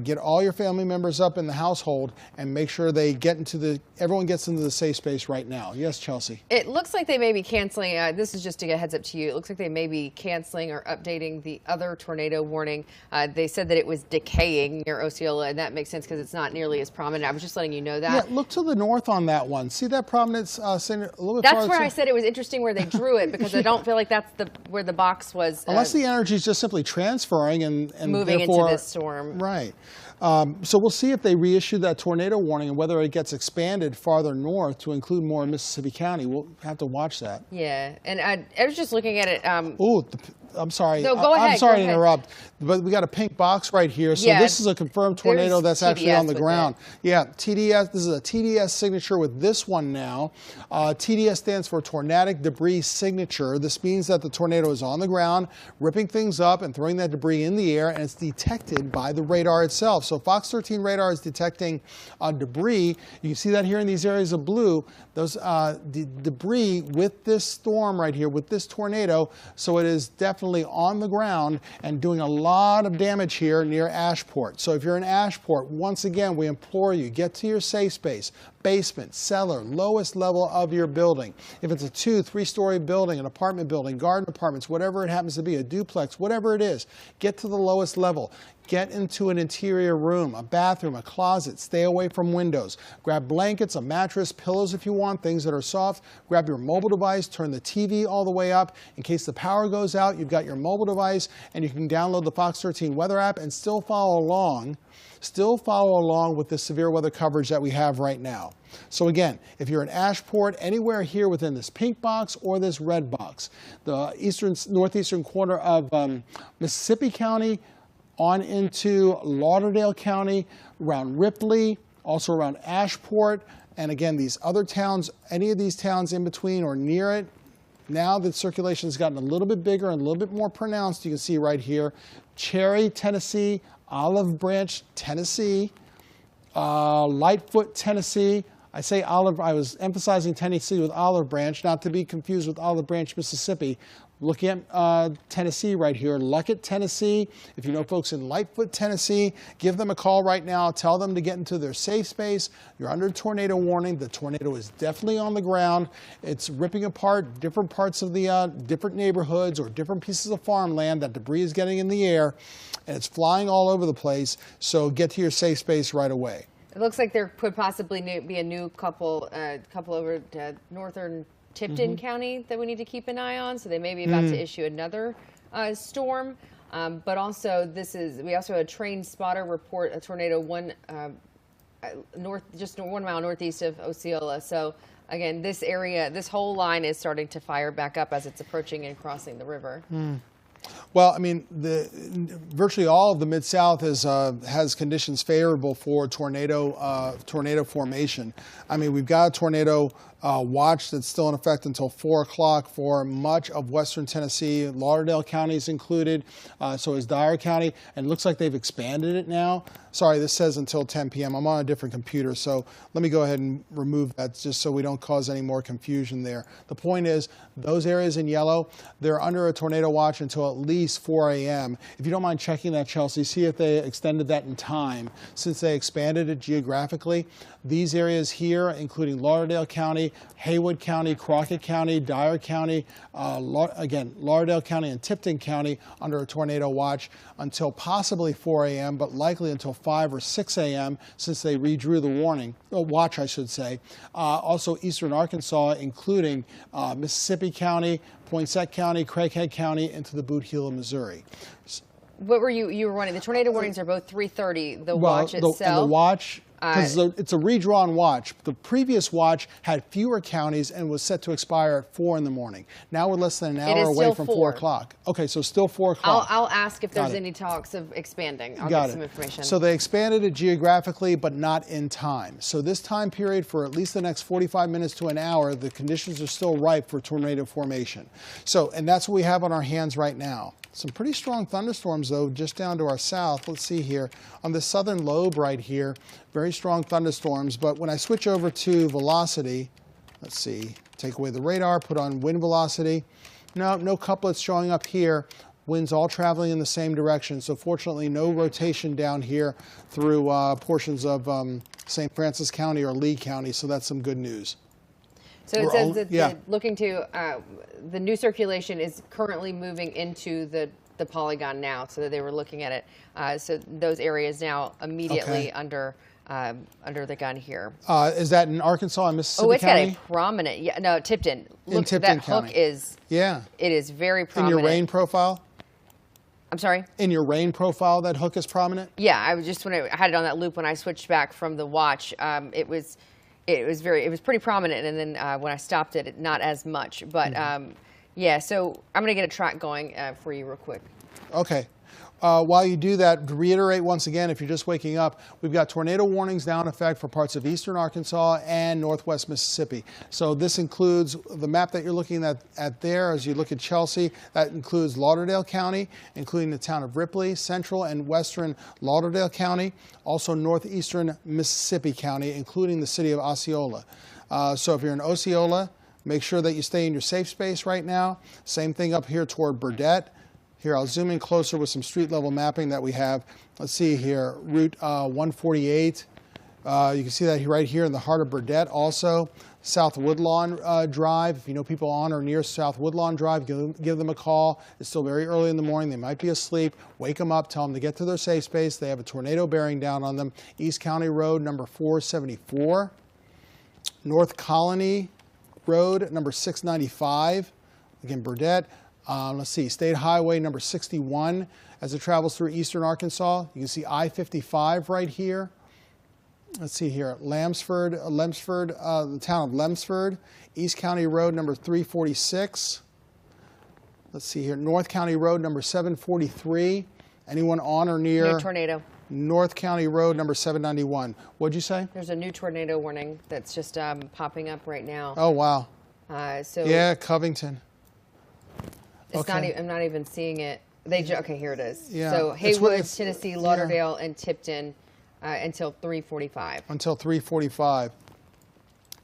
get all your family members up in the household and make sure they get into everyone gets into the safe space right now. Yes, Chelsea? It looks like they may be canceling, this is just to get a heads up to you, it looks like they may be canceling or updating the other tornado warning. They said that it was decaying near Osceola, and that makes sense because it's not nearly as prominent. I was just letting you know that. Yeah, look to the north on that one. See that prominence a little bit That's farther where I said it was interesting where they drew it, because I don't feel like that's where the box was. Unless the energy is just simply transferring and moving therefore, into this storm. Right. So we'll see if they reissue that tornado warning and whether it gets expanded farther north to include more Mississippi County. We'll have to watch that. Yeah, and I was just looking at it. Oh, I'm sorry. No, go ahead. I'm sorry to interrupt, but we got a pink box right here. So yeah, this is a confirmed tornado that's actually on the ground. It. Yeah, TDS. This is a TDS signature with this one now. TDS stands for Tornadic Debris Signature. This means that the tornado is on the ground, ripping things up and throwing that debris in the air, and it's detected by the radar itself. So Fox 13 radar is detecting debris. You can see that here in these areas of blue. Those the debris with this storm right here, with this tornado. So it is definitely on the ground and doing a lot of damage here near Ashport. So if you're in Ashport, once again, we implore you, get to your safe space, basement, cellar, lowest level of your building. If it's a 2-, 3-story building, an apartment building, garden apartments, whatever it happens to be, a duplex, whatever it is, get to the lowest level. Get into an interior room, a bathroom, a closet. Stay away from windows. Grab blankets, a mattress, pillows if you want, things that are soft. Grab your mobile device, turn the TV all the way up. In case the power goes out, you've got your mobile device, and you can download the Fox 13 weather app and still follow along. Still follow along with the severe weather coverage that we have right now. So again, if you're in Ashport, anywhere here within this pink box or this red box, the northeastern corner of Mississippi County, on into Lauderdale County, around Ripley, also around Ashport, and again, these other towns, any of these towns in between or near it. Now the circulation has gotten a little bit bigger and a little bit more pronounced. You can see right here, Cherry, Tennessee, Olive Branch, Tennessee, Lightfoot, Tennessee. I say Olive, I was emphasizing Tennessee with Olive Branch, not to be confused with Olive Branch, Mississippi. Looking at Tennessee right here, Luckett, Tennessee. If you know folks in Lightfoot, Tennessee, give them a call right now. Tell them to get into their safe space. You're under tornado warning. The tornado is definitely on the ground. It's ripping apart different parts of the different neighborhoods or different pieces of farmland. That debris is getting in the air, and it's flying all over the place. So get to your safe space right away. It looks like there could possibly be a new couple over to northern Tipton County that we need to keep an eye on. So they may be about to issue another storm. But also we also had a train spotter report a tornado just 1 mile northeast of Osceola. So again, this area, this whole line is starting to fire back up as it's approaching and crossing the river. Well, I mean, virtually all of the Mid-South has conditions favorable for tornado formation. I mean, we've got a tornado watch that's still in effect until 4 o'clock for much of western Tennessee. Lauderdale County is included, so is Dyer County, and it looks like they've expanded it now. Sorry, this says until 10 p.m. I'm on a different computer, so let me go ahead and remove that just so we don't cause any more confusion there. The point is, those areas in yellow, they're under a tornado watch until at least 4 a.m. If you don't mind checking that, Chelsea, see if they extended that in time. Since they expanded it geographically, these areas here, including Lauderdale County, Haywood County, Crockett County, Dyer County, again, Lauderdale County and Tipton County under a tornado watch until possibly 4 a.m., but likely until 5 or 6 a.m. since they redrew the watch, I should say. Also eastern Arkansas, including Mississippi County, Poinsett County, Craighead County, into the Boot Heel of Missouri. What were you were running? The tornado warnings are both 3:30. The watch itself. And the watch, because it's a redrawn watch. The previous watch had fewer counties and was set to expire at 4 in the morning. Now we're less than an hour away from 4 o'clock. Okay, so still 4 o'clock. I'll ask if there's any talks of expanding. I'll get some information. So they expanded it geographically, but not in time. So this time period, for at least the next 45 minutes to an hour, the conditions are still ripe for tornado formation. So, and that's what we have on our hands right now. Some pretty strong thunderstorms, though, just down to our south. Let's see here. On the southern lobe right here, very strong thunderstorms. But when I switch over to velocity, let's see, take away the radar, put on wind velocity. No couplets showing up here. winds all traveling in the same direction. So fortunately, no rotation down here through portions of St. Francis County or Lee County, so that's some good news. So it says that looking to the new circulation is currently moving into the polygon now, so that they were looking at it. So those areas now immediately under the gun here. Is that in Arkansas and Mississippi County? Oh, it's got a prominent, Tipton. Look, in Tipton that County. Hook is, it is very prominent. In your rain profile? I'm sorry? In your rain profile, that hook is prominent? Yeah, I was just, when I had it on that loop when I switched back from the watch, it was pretty prominent, and then when I stopped it, not as much. But yeah, so I'm going to get a track going for you real quick. Okay. While you do that, to reiterate once again, if you're just waking up, we've got tornado warnings now in effect for parts of eastern Arkansas and northwest Mississippi. So this includes the map that you're looking at there as you look at Chelsea. That includes Lauderdale County, including the town of Ripley, central and western Lauderdale County, also northeastern Mississippi County, including the city of Osceola. So if you're in Osceola, make sure that you stay in your safe space right now. Same thing up here toward Burdett. Here, I'll zoom in closer with some street level mapping that we have. Let's see here, Route 148. You can see that right here in the heart of Burdett also. South Woodlawn Drive. If you know people on or near South Woodlawn Drive, give them a call. It's still very early in the morning. They might be asleep. Wake them up. Tell them to get to their safe space. They have a tornado bearing down on them. East County Road, number 474. North Colony Road, number 695. Again, Burdett. Let's see, State Highway number 61 as it travels through eastern Arkansas. You can see I-55 right here. Let's see here, the town of Lemsford. East County Road number 346. Let's see here, North County Road number 743. Anyone on or near? New tornado. North County Road number 791. What'd you say? There's a new tornado warning that's just popping up right now. Oh, wow. So yeah, Covington. It's not. I'm not even seeing it. Okay, here it is. Yeah. So Haywood, Tennessee, Lauderdale, and Tipton until 3:45. Until 3:45.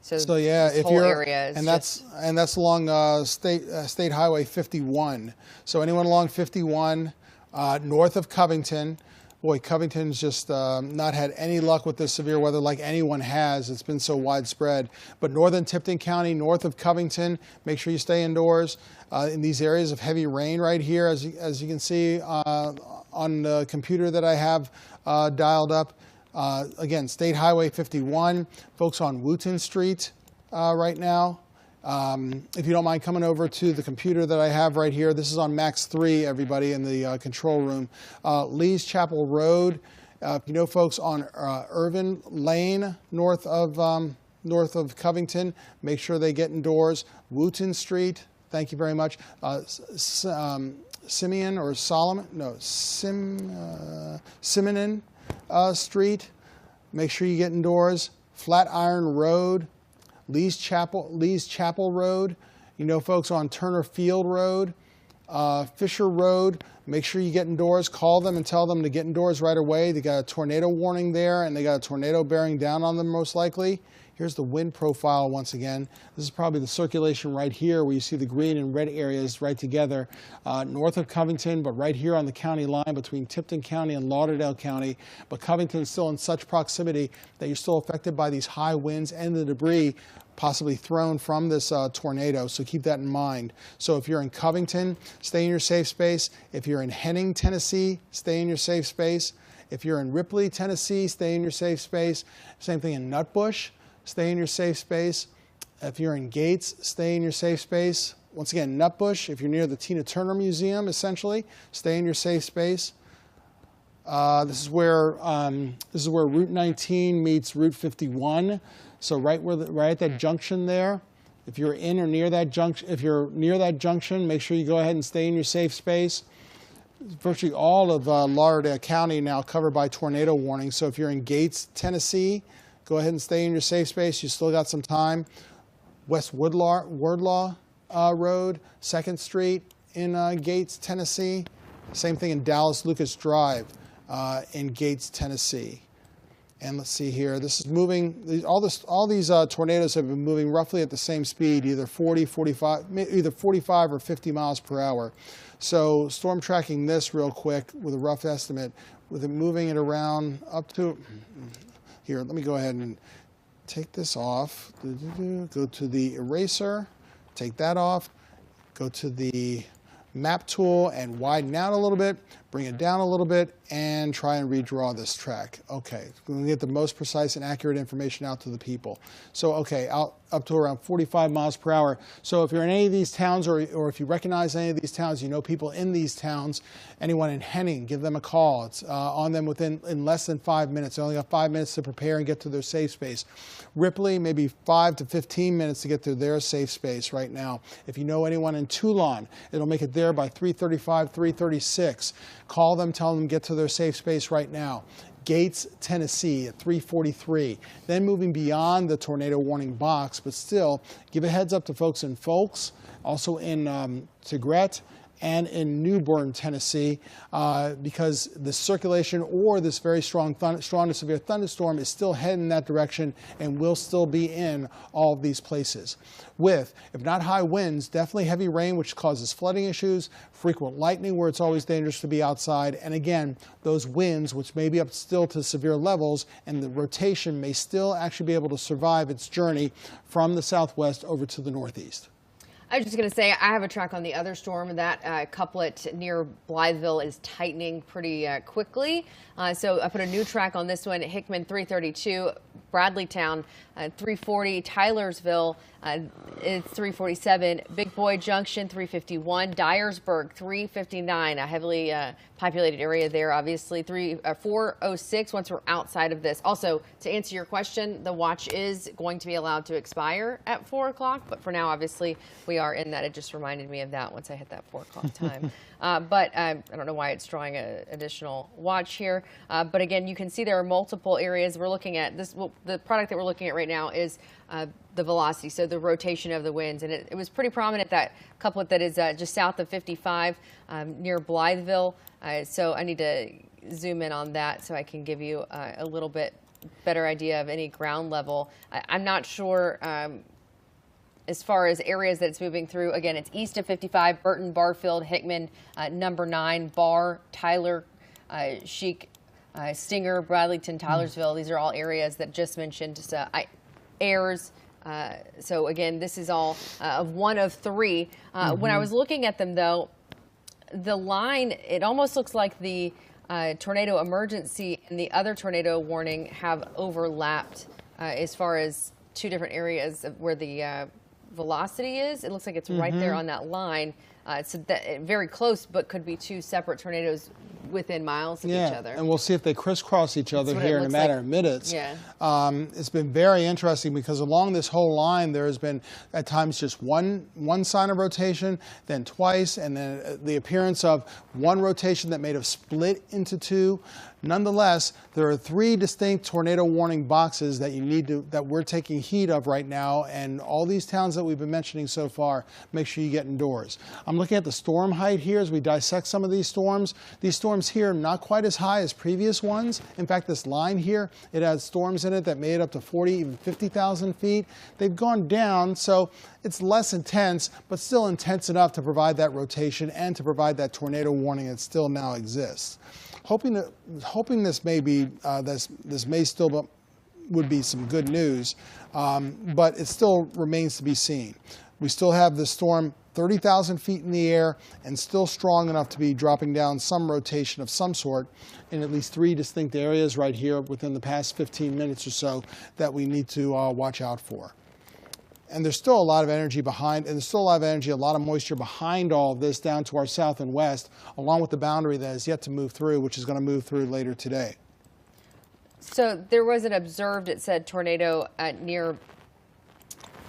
So yeah, this if whole you're area is that's along State Highway 51. So anyone along 51 north of Covington. Boy, Covington's just not had any luck with this severe weather like anyone has. It's been so widespread. But northern Tipton County, north of Covington, make sure you stay indoors. In these areas of heavy rain right here, as you can see on the computer that I have dialed up. Again, State Highway 51, folks on Wooten Street right now. If you don't mind coming over to the computer that I have right here, this is on Max 3, everybody in the control room. Lee's Chapel Road, if you know folks on Irvin Lane, north of Covington, make sure they get indoors. Wooten Street, thank you very much. Simeon or Solomon, no, Simonin Street, make sure you get indoors. Flatiron Road, Lee's Chapel Road, you know folks on Turner Field Road, Fisher Road, make sure you get indoors. Call them and tell them to get indoors right away. They got a tornado warning there, and they got a tornado bearing down on them most likely. Here's the wind profile once again. This is probably the circulation right here where you see the green and red areas right together north of Covington, but right here on the county line between Tipton County and Lauderdale County. But Covington is still in such proximity that you're still affected by these high winds and the debris possibly thrown from this tornado, so keep that in mind. So if you're in Covington, stay in your safe space. If you're in Henning, Tennessee, stay in your safe space. If you're in Ripley, Tennessee, stay in your safe space. Same thing in Nutbush. Stay in your safe space. If you're in Gates, stay in your safe space. Once again, Nutbush, if you're near the Tina Turner Museum, essentially, stay in your safe space. This is where Route 19 meets Route 51. So right at that junction there. If you're in or near that junction, make sure you go ahead and stay in your safe space. Virtually all of Lauderdale County now covered by tornado warning. So if you're in Gates, Tennessee, go ahead and stay in your safe space. You still got some time. West Wardlaw Road, 2nd Street in Gates, Tennessee. Same thing in Dallas Lucas Drive in Gates, Tennessee. And let's see here. This is moving. All these tornadoes have been moving roughly at the same speed, either 45 or 50 miles per hour. So storm tracking this real quick with a rough estimate, with it moving it around up to here. Let me go ahead and take this off. Go to the eraser. Take that off. Go to the map tool and widen out a little bit, bring it down a little bit, and try and redraw this track. Okay, we're going to get the most precise and accurate information out to the people. So, okay, out up to around 45 miles per hour. So if you're in any of these towns, or if you recognize any of these towns, you know people in these towns, anyone in Henning, give them a call. It's on them in less than 5 minutes. They only got 5 minutes to prepare and get to their safe space. Ripley, maybe 5 to 15 minutes to get to their safe space right now. If you know anyone in Toulon, it'll make it there by 3:35, 3:36. Call them, tell them to get to their safe space right now. Gates, Tennessee at 3:43. Then moving beyond the tornado warning box, but still give a heads up to folks in Folks, also in Tigret, and in New Bern, Tennessee, because the circulation or this very strong to severe thunderstorm is still heading in that direction and will still be in all of these places. With, if not high winds, definitely heavy rain, which causes flooding issues, frequent lightning where it's always dangerous to be outside, and again, those winds, which may be up still to severe levels, and the rotation may still actually be able to survive its journey from the southwest over to the northeast. I was just going to say, I have a track on the other storm. That couplet near Blytheville is tightening pretty quickly. So I put a new track on this one. Hickman 332, Bradleytown 340, Tylersville it's 347, Big Boy Junction 351, Dyersburg 359, a heavily populated area there, obviously. 406 once we're outside of this. Also, to answer your question, the watch is going to be allowed to expire at 4 o'clock, but for now, obviously, we are in that. It just reminded me of that once I hit that 4 o'clock time. But I don't know why it's drawing an additional watch here. But again, you can see there are multiple areas. We're looking at this. Well, the product that we're looking at right now is the velocity, so the rotation of the winds. And it was pretty prominent, that couplet that is just south of 55 near Blytheville. So I need to zoom in on that so I can give you a little bit better idea of any ground level. I'm not sure as far as areas that it's moving through. Again, it's east of 55, Burton, Barfield, Hickman, number 9, Barr, Tyler, Chic, Stinger, Bradleyton, Tylersville. These are all areas that just mentioned. Ayers. So again, this is all of one of 3. When I was looking at them, though, the line, it almost looks like the tornado emergency and the other tornado warning have overlapped as far as 2 different areas of where the velocity is. It looks like it's right there on that line. So that, very close, but could be 2 separate tornadoes within miles of each other. And we'll see if they crisscross each other here in a matter of minutes. Yeah. It's been very interesting because along this whole line there has been at times just one sign of rotation, then twice, and then the appearance of one rotation that may have split into 2. Nonetheless, there are 3 distinct tornado warning boxes that that we're taking heed of right now, and all these towns that we've been mentioning so far, make sure you get indoors. I'm looking at the storm height here as we dissect some of these storms. These storms here not quite as high as previous ones. In fact, this line here, it has storms in it that made it up to 40, even 50,000 feet. They've gone down, so it's less intense, but still intense enough to provide that rotation and to provide that tornado warning that still now exists. Hoping this may be this may still would be some good news, but it still remains to be seen. We still have the storm 30,000 feet in the air and still strong enough to be dropping down some rotation of some sort in at least 3 distinct areas right here within the past 15 minutes or so that we need to watch out for. And there's still a lot of energy behind, and there's still a lot of energy, a lot of moisture behind all of this down to our south and west, along with the boundary that is yet to move through, which is going to move through later today. So there was an observed, it said, tornado near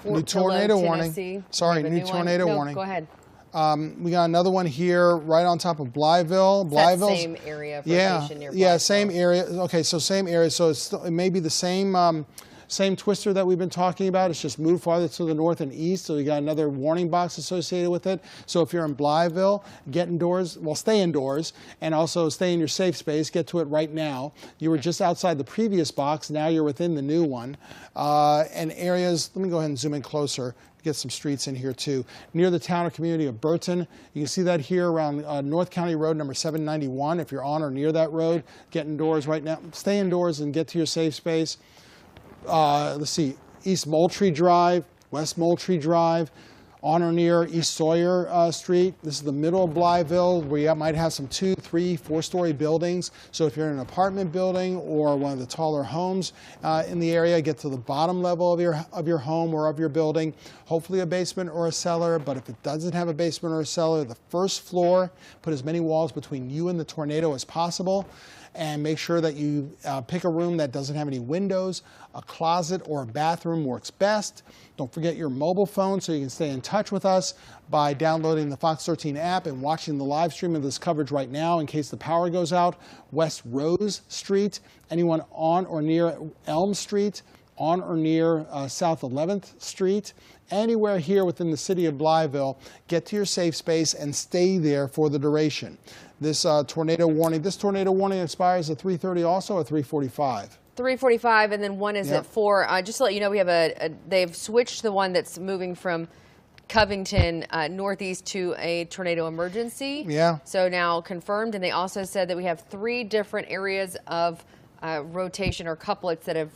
New tornado warning. Sorry, new tornado warning. Go ahead. We got another one here right on top of Blytheville. Blytheville's same area of rotation near Blytheville. Yeah, same area. Okay, so same area. So it may be the same Same twister that we've been talking about. It's just moved farther to the north and east, so you got another warning box associated with it. So if you're in Blytheville, get indoors, well, stay indoors, and also stay in your safe space. Get to it right now. You were just outside the previous box. Now you're within the new one. And areas, let me go ahead and zoom in closer. Get some streets in here too. Near the town or community of Burton. You can see that here around North County Road number 791. If you're on or near that road, get indoors right now. Stay indoors and get to your safe space. Let's see, East Moultrie Drive, West Moultrie Drive, on or near East Sawyer Street. This is the middle of Blytheville, where you might have some 2-, 3-, 4-story buildings. So if you're in an apartment building or one of the taller homes in the area, get to the bottom level of your home or of your building. Hopefully a basement or a cellar, but if it doesn't have a basement or a cellar, the first floor, put as many walls between you and the tornado as possible. And make sure that you pick a room that doesn't have any windows. A closet or a bathroom works best. Don't forget your mobile phone so you can stay in touch with us by downloading the Fox 13 app and watching the live stream of this coverage right now in case the power goes out. West Rose Street, anyone on or near Elm Street, on or near South 11th Street, anywhere here within the city of Blytheville, get to your safe space and stay there for the duration. This tornado warning expires at 3:30 also, or 3:45? 3:45, and then one is at 4. Just to let you know, we have they've switched the one that's moving from Covington northeast to a tornado emergency. Yeah. So now confirmed, and they also said that we have 3 different areas of rotation or couplets that have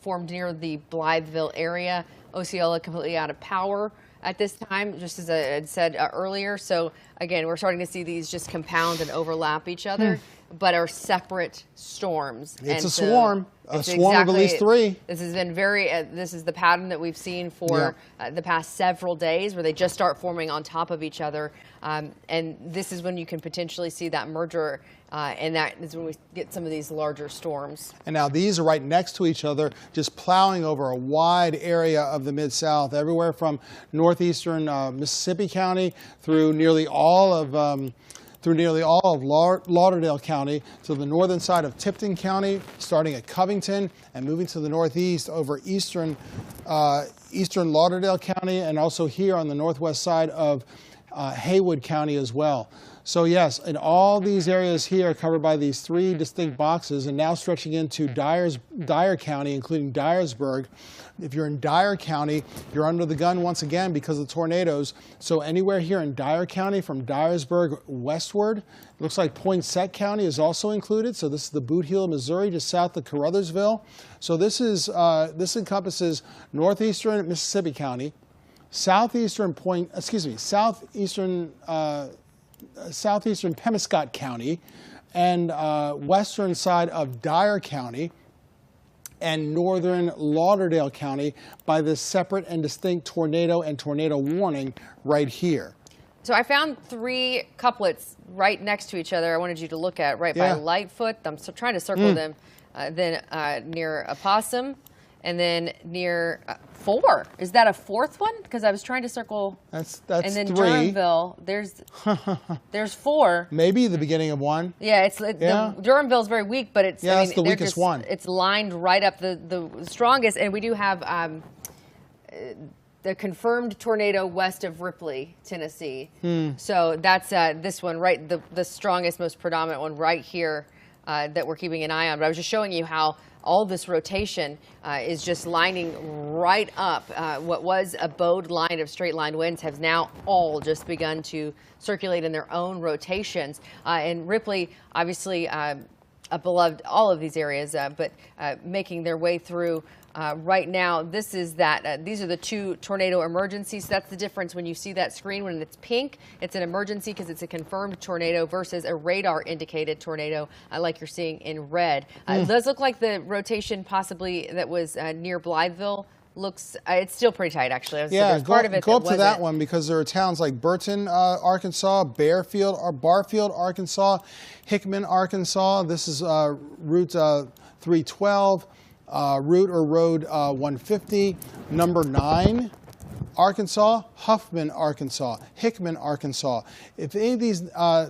formed near the Blytheville area. Osceola completely out of power at this time, just as I had said earlier. So again, we're starting to see these just compound and overlap each other, but are separate storms. It's a swarm. A swarm of at least 3. This has been this is the pattern that we've seen for the past several days, where they just start forming on top of each other. And this is when you can potentially see that merger, and that is when we get some of these larger storms. And now these are right next to each other, just plowing over a wide area of the Mid-South, everywhere from northeastern Mississippi County through nearly all of Lauderdale County to the northern side of Tipton County, starting at Covington and moving to the northeast over eastern Lauderdale County, and also here on the northwest side of Haywood County as well. So yes, in all these areas here covered by these 3 distinct boxes, and now stretching into Dyer County, including Dyersburg. If you're in Dyer County, you're under the gun once again because of tornadoes. So anywhere here in Dyer County from Dyersburg westward, it looks like Poinsett County is also included. So this is the Boot Heel, Missouri, just south of Caruthersville. So this encompasses northeastern Mississippi County, southeastern Pemiscot County, and western side of Dyer County, and northern Lauderdale County by this separate and distinct tornado and tornado warning right here. So I found 3 couplets right next to each other I wanted you to look at by Lightfoot. I'm trying to circle them. Then near Opossum, and then near 4. Is that a 4th one? Because I was trying to circle. That's and then 3. Durhamville. There's 4. Maybe the beginning of 1. Yeah, Durhamville is very weak, but it's it's the weakest one. It's lined right up the strongest, and we do have the confirmed tornado west of Ripley, Tennessee. So that's this one, right? The strongest, most predominant one right here that we're keeping an eye on. But I was just showing you how all this rotation is just lining right up. What was a bowed line of straight line winds has now all just begun to circulate in their own rotations. And Ripley, obviously, beloved all of these areas, but making their way through right now. This is these are the 2 tornado emergencies. So that's the difference when you see that screen. When it's pink, it's an emergency because it's a confirmed tornado versus a radar indicated tornado like you're seeing in red. It does look like the rotation possibly that was near Blytheville looks, it's still pretty tight actually. So part of it go up to that one because there are towns like Burton, Arkansas, Barfield, Arkansas, Hickman, Arkansas. This is Route 312. Route or Road 150, number 9, Arkansas, Huffman, Arkansas, Hickman, Arkansas. If any of these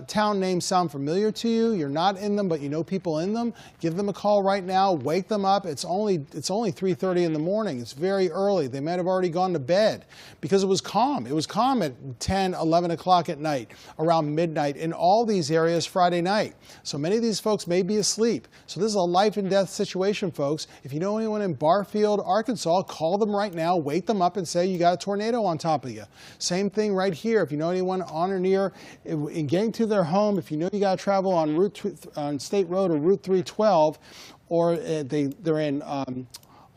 town names sound familiar to you, you're not in them, but you know people in them, give them a call right now. Wake them up. It's only 3:30 in the morning. It's very early. They might have already gone to bed because it was calm. It was calm at 10, 11 o'clock at night, around midnight in all these areas Friday night. So many of these folks may be asleep. So this is a life and death situation, folks. If you know anyone in Barfield, Arkansas, call them right now. Wake them up and say you got a tornado on top of you. Same thing right here. If you know anyone on or near in getting to their home, if you know you got to travel on State Road or Route 312, or they're in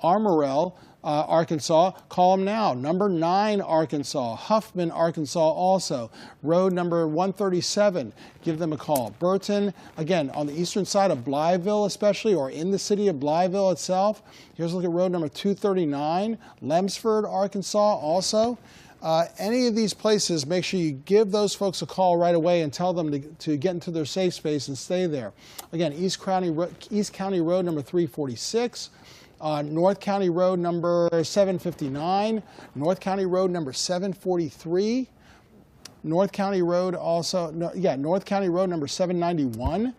Armorel, Arkansas, call them now. Number 9, Arkansas, Huffman, Arkansas also. Road number 137, give them a call. Burton, again, on the eastern side of Blytheville especially, or in the city of Blytheville itself. Here's a look at road number 239, Lemsford, Arkansas also. Any of these places, make sure you give those folks a call right away and tell them to get into their safe space and stay there. Again, East County Road number 346. North County Road number 759, North County Road number 743, North County Road North County Road number 791,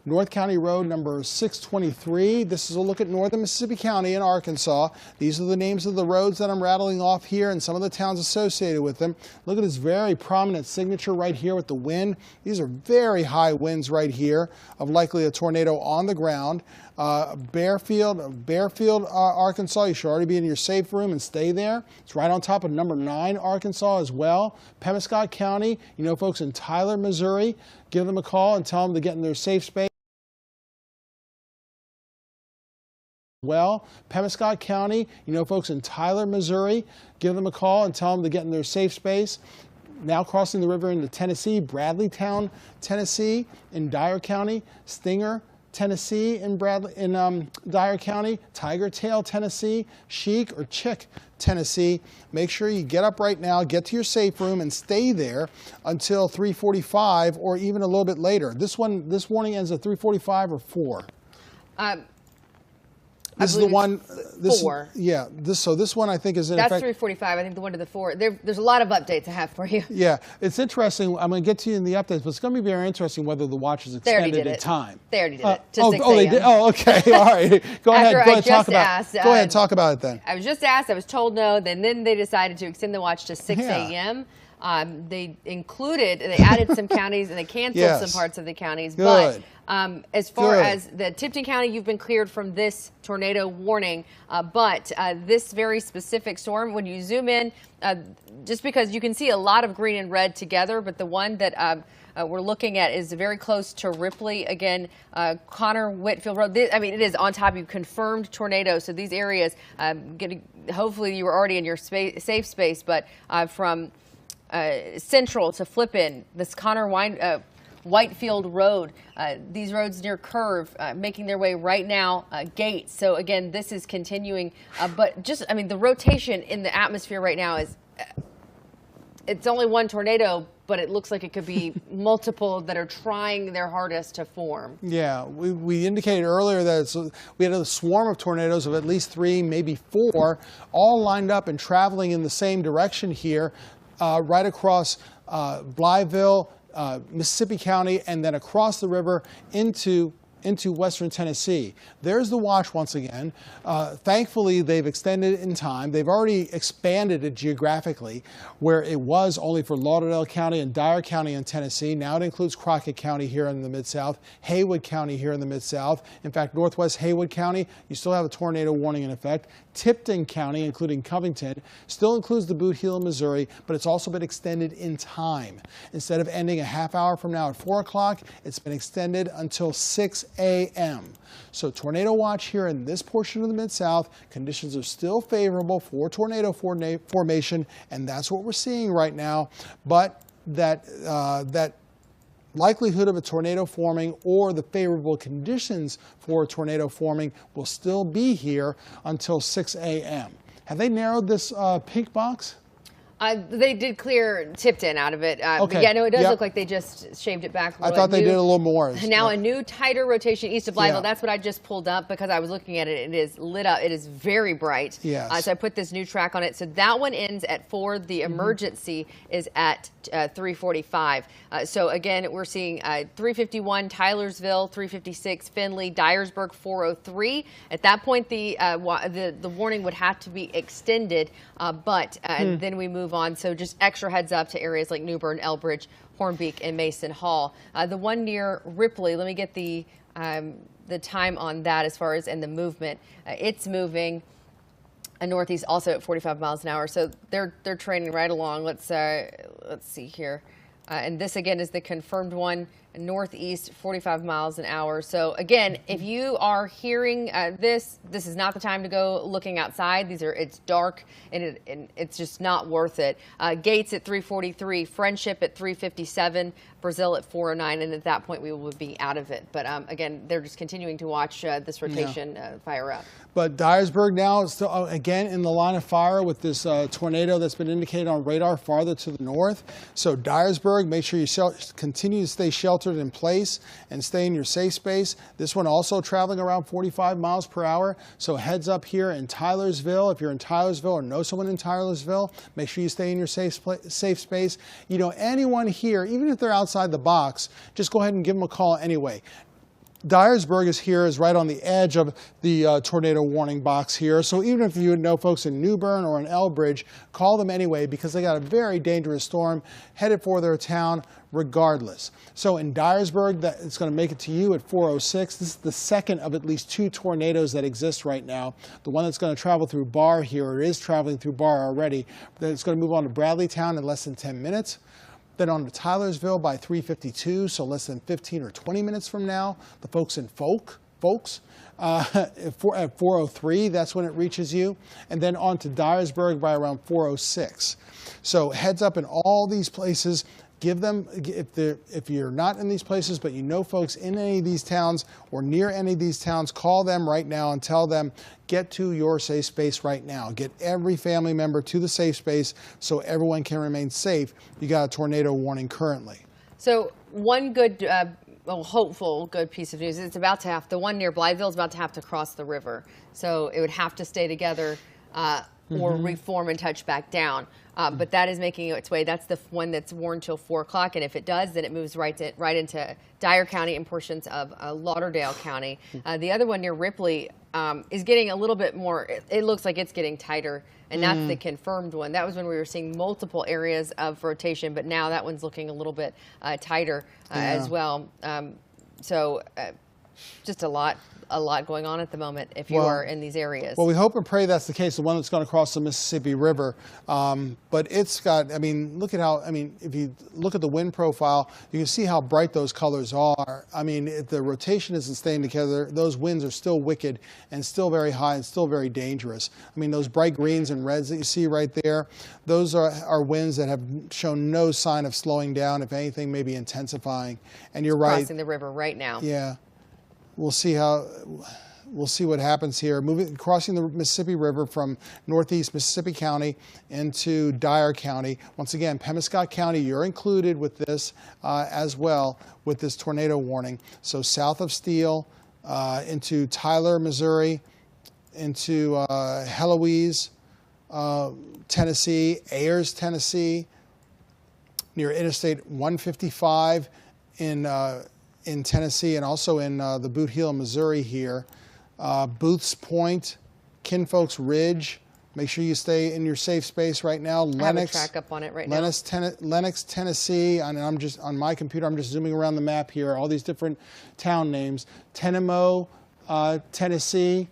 North County Road number 623. This is a look at northern Mississippi County in Arkansas. These are the names of the roads that I'm rattling off here and some of the towns associated with them. Look at this very prominent signature right here with the wind. These are very high winds right here of likely a tornado on the ground. Bearfield, Arkansas, you should already be in your safe room and stay there. It's right on top of number 9, Arkansas as well. Pemiscot County, you know folks in Tyler, Missouri, give them a call and tell them to get in their safe space. Pemiscot County, you know folks in Tyler, Missouri, give them a call and tell them to get in their safe space. Now crossing the river into Tennessee, Bradleytown, Tennessee, in Dyer County, Stinger, Tennessee, in Dyer County, Tiger Tail, Tennessee, Chic or Chick, Tennessee. Make sure you get up right now, get to your safe room, and stay there until 3:45 or even a little bit later. This warning ends at 3:45 or 4. This is the one. 4. So this one I think is in That's effect. 3:45. I think the one to the 4. There's a lot of updates I have for you. Yeah, it's interesting. I'm going to get to you in the updates, but it's going to be very interesting whether the watch is extended in time. They already did it. To 6 they did. Oh, okay. All right. Go ahead. Talk about it then. I was just asked. I was told no. Then they decided to extend the watch to 6 Yeah. a.m. They added some counties and they canceled some parts of the counties. Good. But as far as the Tipton County, you've been cleared from this tornado warning. But this very specific storm, when you zoom in, just because you can see a lot of green and red together, but the one that we're looking at is very close to Ripley. Again, Connor Whitfield Road. It is on top of confirmed tornadoes. So these areas, hopefully you were already in your safe space, but from Central to Flippin, this Connor Whitefield Road, these roads near Curve, making their way right now, Gates. So again, this is continuing, but the rotation in the atmosphere right now is, it's only one tornado, but it looks like it could be multiple that are trying their hardest to form. Yeah, we indicated earlier that we had a swarm of tornadoes of at least 3, maybe 4, all lined up and traveling in the same direction here, right across Blytheville, Mississippi County, and then across the river into western Tennessee. There's the watch once again. Thankfully, they've extended it in time. They've already expanded it geographically, where it was only for Lauderdale County and Dyer County in Tennessee. Now it includes Crockett County here in the Mid-South, Haywood County here in the Mid-South. In fact, northwest Haywood County, you still have a tornado warning in effect. Tipton County, including Covington, still includes the Boot Heel, Missouri, but it's also been extended in time. Instead of ending a half hour from now at 4 o'clock, it's been extended until 6 a.m. So tornado watch here in this portion of the Mid-South. Conditions are still favorable for tornado formation, and that's what we're seeing right now. But that likelihood of a tornado forming or the favorable conditions for a tornado forming will still be here until 6 a.m. Have they narrowed this pink box? They did clear Tipton out of it. Okay. But yeah, no, it does Yep. look like they just shaved it back. I thought they did a little more. Now a new tighter rotation east of Blytheville. Yeah. That's what I just pulled up because I was looking at it. It is lit up. It is very bright. Yes. So I put this new track on it. So that one ends at 4. The emergency is at 3:45. So again, we're seeing 351 Tylersville, 356 Findlay, Dyersburg 403. At that point, the warning would have to be extended, but then we move on. So just extra heads up to areas like New Bern, Elbridge, Hornbeak, and Mason Hall. The one near Ripley, let me get the time on that as far as and the movement. It's moving northeast also at 45 miles an hour. So they're training right along. Let's see here. And this again is the confirmed one, northeast 45 miles an hour. So again, if you are hearing this is not the time to go looking outside. It's dark and it's just not worth it. Gates at 343, Friendship at 357, Brazil at 409, and at that point we will be out of it. But again, they're just continuing to watch this rotation fire up. But Dyersburg now is still, again, in the line of fire with this tornado that's been indicated on radar farther to the north. So Dyersburg, make sure you continue to stay sheltered in place and stay in your safe space. This one also traveling around 45 miles per hour. So heads up here in Tylersville. If you're in Tylersville or know someone in Tylersville, make sure you stay in your safe space. You know, anyone here, even if they're outside the box, just go ahead and give them a call anyway. Dyersburg is right on the edge of the tornado warning box here. So even if you know folks in New Bern or in Elbridge, call them anyway because they got a very dangerous storm headed for their town regardless. So in Dyersburg, it's going to make it to you at 4:06. This is the second of at least 2 tornadoes that exist right now. The one that's going to travel through Barr here, or is traveling through Barr already, then it's going to move on to Bradleytown in less than 10 minutes. Then on to Tylersville by 3:52, so less than 15 or 20 minutes from now. The folks in Folks at 4:03, that's when it reaches you. And then on to Dyersburg by around 4:06. So heads up in all these places. Give them, if you're not in these places, but you know folks in any of these towns or near any of these towns, call them right now and tell them, get to your safe space right now. Get every family member to the safe space so everyone can remain safe. You got a tornado warning currently. So one good, hopeful good piece of news is the one near Blytheville is about to have to cross the river. So it would have to stay together or reform and touch back down. But that is making its way. That's the one that's warned till 4 o'clock, and if it does, then it moves right into Dyer County and portions of Lauderdale County. The other one near Ripley is getting a little bit more. It looks like it's getting tighter, and that's the confirmed one. That was when we were seeing multiple areas of rotation, but now that one's looking a little bit tighter as well. So just a lot going on at the moment if you are in these areas. Well, we hope and pray that's the case, the one that's going to cross the Mississippi River. But it's got, I mean, look at how, if you look at the wind profile, you can see how bright those colors are. I mean, if the rotation isn't staying together, those winds are still wicked and still very high and still very dangerous. I mean, those bright greens and reds that you see right there, those are winds that have shown no sign of slowing down. If anything, maybe intensifying. And you're right. Crossing the river right now. Yeah. We'll see what happens here. Crossing the Mississippi River from northeast Mississippi County into Dyer County. Once again, Pemiscot County, you're included with this as well with this tornado warning. So south of Steele into Tyler, Missouri, into Heloise, Tennessee, Ayers, Tennessee, near Interstate 155 in Tennessee, and also in the Boot Heel, Missouri here. Booth's Point, Kinfolk's Ridge. Make sure you stay in your safe space right now. Lenox, I have a track up on it right now. Lenox, Tennessee, and I'm just on my computer, I'm just zooming around the map here, all these different town names. Tenemo, Tennessee,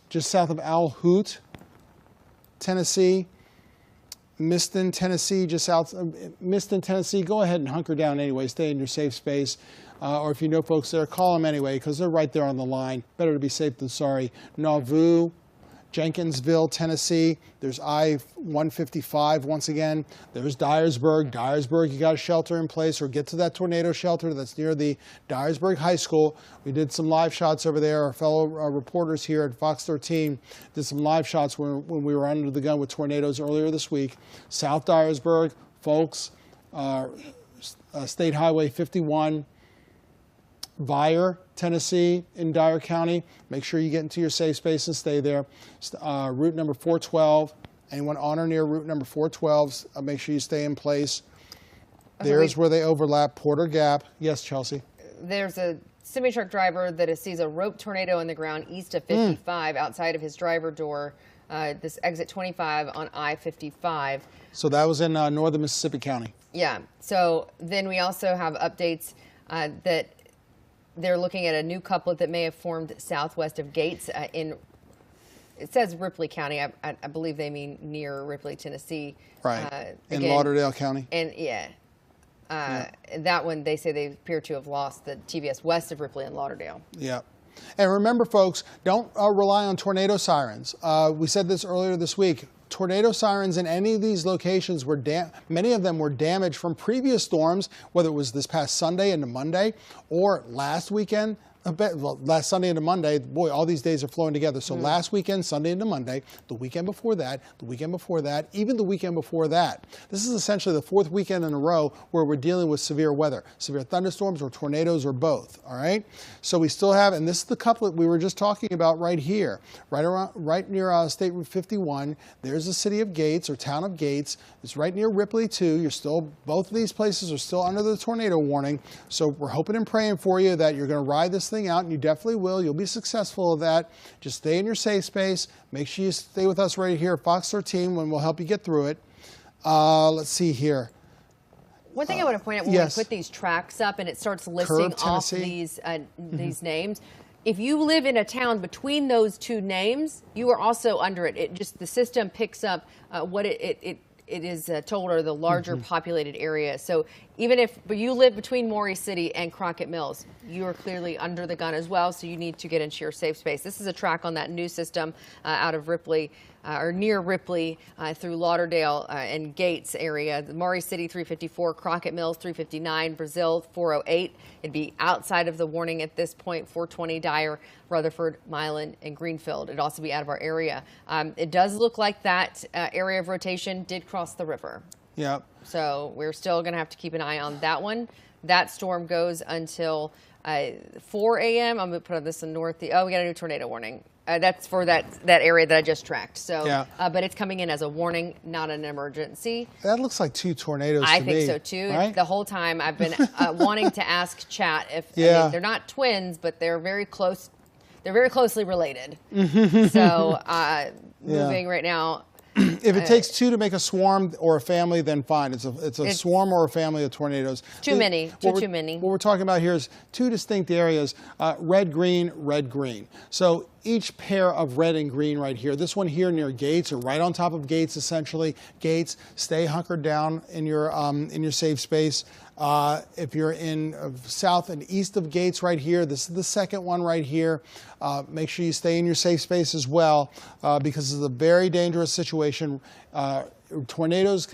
just south of Owl Hoot, Tennessee. Miston, Tennessee, just out Miston, Tennessee. Go ahead and hunker down anyway. Stay in your safe space. Or if you know folks there, call them anyway because they're right there on the line. Better to be safe than sorry. Nauvoo, Jenkinsville, Tennessee. There's I-155 once again. There's Dyersburg. Dyersburg, you got a shelter in place, or get to that tornado shelter that's near the Dyersburg High School. We did some live shots over there. Our fellow reporters here at Fox 13 did some live shots when we were under the gun with tornadoes earlier this week. South Dyersburg, folks, State Highway 51, Vire, Tennessee, in Dyer County. Make sure you get into your safe space and stay there. Route number 412. Anyone on or near route number 412, make sure you stay in place. There's where they overlap, Porter Gap. Yes, Chelsea? There's a semi-truck driver that sees a rope tornado in the ground east of 55 outside of his driver door. This exit 25 on I-55. So that was in northern Mississippi County. Yeah. So then we also have updates that they're looking at a new couplet that may have formed southwest of Gates in, it says Ripley County. I believe they mean near Ripley, Tennessee. Right. In Lauderdale County. And that one, they say they appear to have lost the TVS west of Ripley and Lauderdale. Yeah. And remember, folks, don't rely on tornado sirens. We said this earlier this week. Tornado sirens in any of these locations many of them were damaged from previous storms, whether it was this past Sunday into Monday or last weekend. Last Sunday into Monday, boy, all these days are flowing together. So last weekend, Sunday into Monday, the weekend before that, the weekend before that, even the weekend before that. This is essentially the fourth weekend in a row where we're dealing with severe weather, severe thunderstorms or tornadoes or both, all right? So we still have, and this is the couplet we were just talking about right here, right near State Route 51. There's the city of Gates or town of Gates. It's right near Ripley too. Both of these places are still under the tornado warning. So we're hoping and praying for you that you're going to ride this thing out, and you definitely will. You'll be successful at that. Just stay in your safe space. Make sure you stay with us right here at Fox 13 when we'll help you get through it. Let's see here. One thing I want to point out when we put these tracks up and it starts listing off these names, if you live in a town between those two names, you are also under it. The system picks up what it is told are the larger populated area. So even if you live between Maury City and Crockett Mills, you are clearly under the gun as well, so you need to get into your safe space. This is a track on that new system out of Ripley, or near Ripley, through Lauderdale and Gates area. The Maury City 354, Crockett Mills 359, Brazil 408. It'd be outside of the warning at this point, 420 Dyer, Rutherford, Milan, and Greenfield. It'd also be out of our area. It does look like that area of rotation did cross the river. Yep. So we're still going to have to keep an eye on that one. That storm goes until 4 a.m. I'm going to put on this in north. We got a new tornado warning. That's for that area that I just tracked. So, but it's coming in as a warning, not an emergency. That looks like two tornadoes I to think me, so too. right? The whole time I've been wanting to ask Chat if I mean, they're not twins, but they're very close. They're very closely related. So moving right now. If it takes two to make a swarm or a family, then fine. It's a swarm or a family of tornadoes. Too many. Too many. What we're talking about here is two distinct areas, red, green, red, green. So each pair of red and green right here, this one here near Gates or right on top of Gates, essentially. Gates, stay hunkered down in your safe space. If you're in south and east of Gates right here, this is the second one right here. Make sure you stay in your safe space as well because this is a very dangerous situation. Tornadoes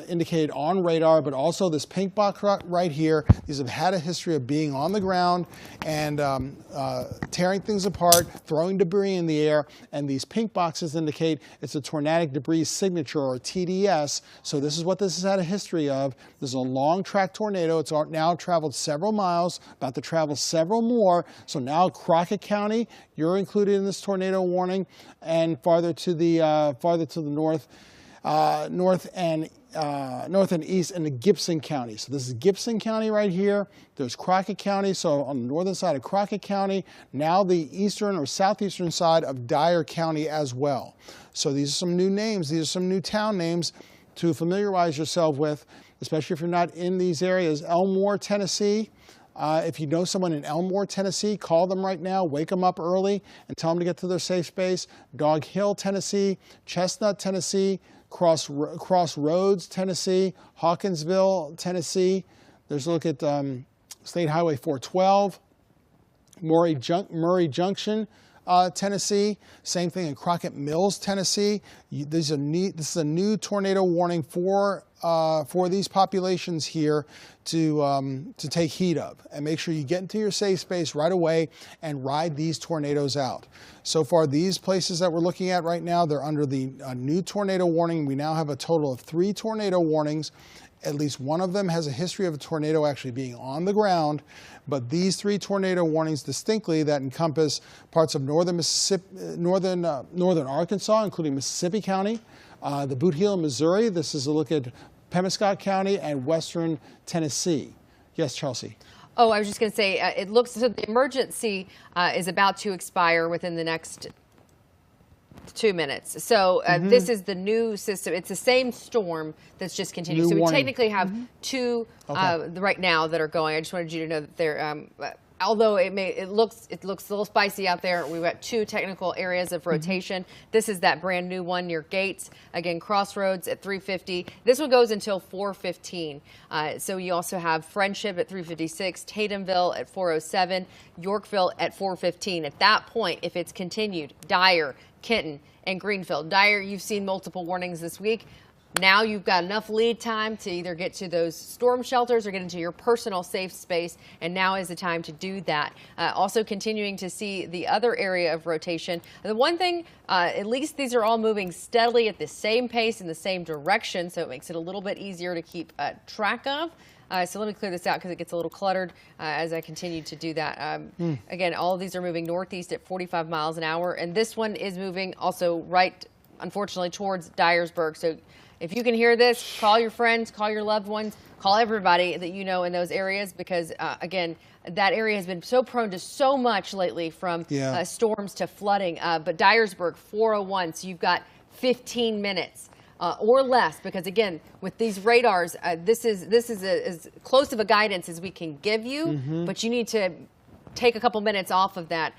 indicated on radar, but also this pink box right here. These have had a history of being on the ground and tearing things apart, throwing debris in the air, and these pink boxes indicate it's a tornadic debris signature, or TDS. So this is what this has had a history of. This is a long track tornado. It's now traveled several miles, about to travel several more. So now Crockett County, you're included in this tornado warning, and farther to the north. North and east in the Gibson County. So this is Gibson County right here. There's Crockett County. So on the northern side of Crockett County, now the eastern or southeastern side of Dyer County as well. So these are some new names. These are some new town names to familiarize yourself with, especially if you're not in these areas. Elmore, Tennessee. If you know someone in Elmore, Tennessee, call them right now. Wake them up early and tell them to get to their safe space. Dog Hill, Tennessee. Chestnut, Tennessee. Crossroads, Tennessee, Hawkinsville, Tennessee. There's a look at State Highway 412, Murray Junction, Tennessee. Same thing in Crockett Mills, Tennessee. This is a new tornado warning for these populations here to take heed of, and make sure you get into your safe space right away and ride these tornadoes out. So far, these places that we're looking at right now, they're under the new tornado warning. We now have a total of 3 tornado warnings. At least one of them has a history of a tornado actually being on the ground, but these 3 tornado warnings distinctly that encompass parts of northern Mississippi, northern Arkansas, including Mississippi County, the Boot Heel in Missouri. This is a look at Pemiscot County and western Tennessee. Yes, Chelsea. Oh, I was just going to say, it looks so the emergency is about to expire within the next 2 minutes. So this is the new system. It's the same storm that's just continuing. So we technically have 2 right now that are going. I just wanted you to know that they're, although it looks a little spicy out there, we've got 2 technical areas of rotation. This is that brand new one near Gates. Again, Crossroads at 350. This one goes until 415. So you also have Friendship at 356, Tatumville at 407, Yorkville at 415. At that point, if it's continued, Dyer, Kenton, and Greenfield. Dyer, you've seen multiple warnings this week. Now you've got enough lead time to either get to those storm shelters or get into your personal safe space, and now is the time to do that. Also continuing to see the other area of rotation. The one thing, at least these are all moving steadily at the same pace in the same direction, so it makes it a little bit easier to keep track of. So let me clear this out because it gets a little cluttered as I continue to do that. Again, all of these are moving northeast at 45 miles an hour, and this one is moving also right, unfortunately, towards Dyersburg. So if you can hear this, call your friends, call your loved ones, call everybody that you know in those areas, because again, that area has been so prone to so much lately, from storms to flooding. But Dyersburg, 401, so you've got 15 minutes. Or less, because again, with these radars, this is as close of a guidance as we can give you, but you need to take a couple minutes off of that.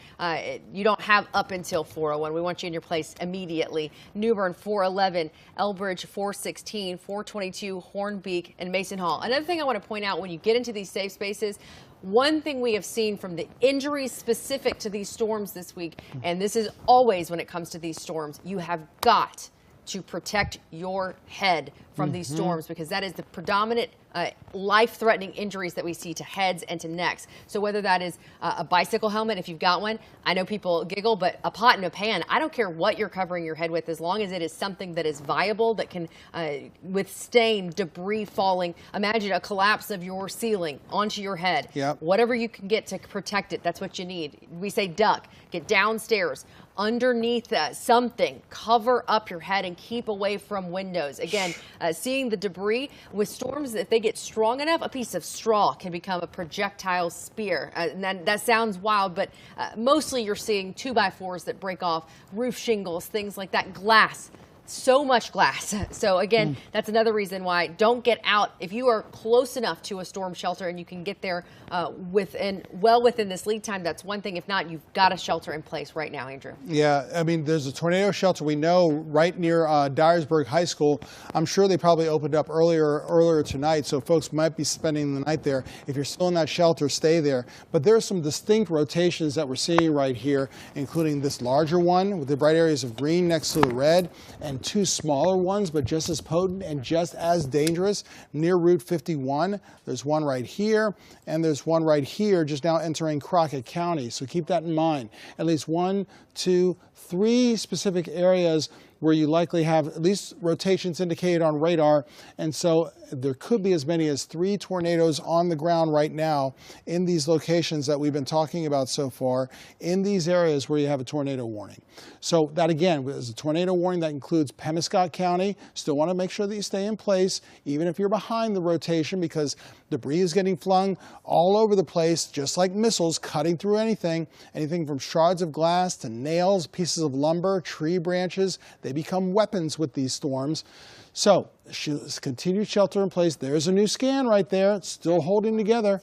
You don't have up until 401. We want you in your place immediately. New Bern, 411, Elbridge, 416, 422, Hornbeak, and Mason Hall. Another thing I want to point out when you get into these safe spaces, one thing we have seen from the injuries specific to these storms this week, and this is always when it comes to these storms, you have got to protect your head from these storms, because that is the predominant life-threatening injuries that we see to heads and to necks. So whether that is a bicycle helmet, if you've got one, I know people giggle, but a pot and a pan, I don't care what you're covering your head with, as long as it is something that is viable, that can withstand debris falling. Imagine a collapse of your ceiling onto your head. Whatever you can get to protect it, that's what you need. We say duck, get downstairs, underneath something, cover up your head and keep away from windows. Again, seeing the debris with storms, if they get strong enough, a piece of straw can become a projectile spear. And that sounds wild, but mostly you're seeing 2x4s that break off, roof shingles, things like that, glass. So much glass. So again, that's another reason why don't get out. If you are close enough to a storm shelter and you can get there well within this lead time, that's one thing. If not, you've got a shelter in place right now, Andrew. Yeah, I mean, there's a tornado shelter we know right near Dyersburg High School. I'm sure they probably opened up earlier tonight, so folks might be spending the night there. If you're still in that shelter, stay there. But there are some distinct rotations that we're seeing right here, including this larger one with the bright areas of green next to the red, and 2 smaller ones, but just as potent and just as dangerous near Route 51. There's one right here, and there's one right here just now entering Crockett County. So keep that in mind. At least 1, 2, 3 specific areas where you likely have at least rotations indicated on radar. And so there could be as many as 3 tornadoes on the ground right now in these locations that we've been talking about so far, in these areas where you have a tornado warning. So that, again, is a tornado warning that includes Pemiscot County. Still want to make sure that you stay in place, even if you're behind the rotation, because debris is getting flung all over the place, just like missiles, cutting through anything from shards of glass to nails, pieces of lumber, tree branches. They become weapons with these storms. So continued shelter in place. There's a new scan right there. It's still holding together.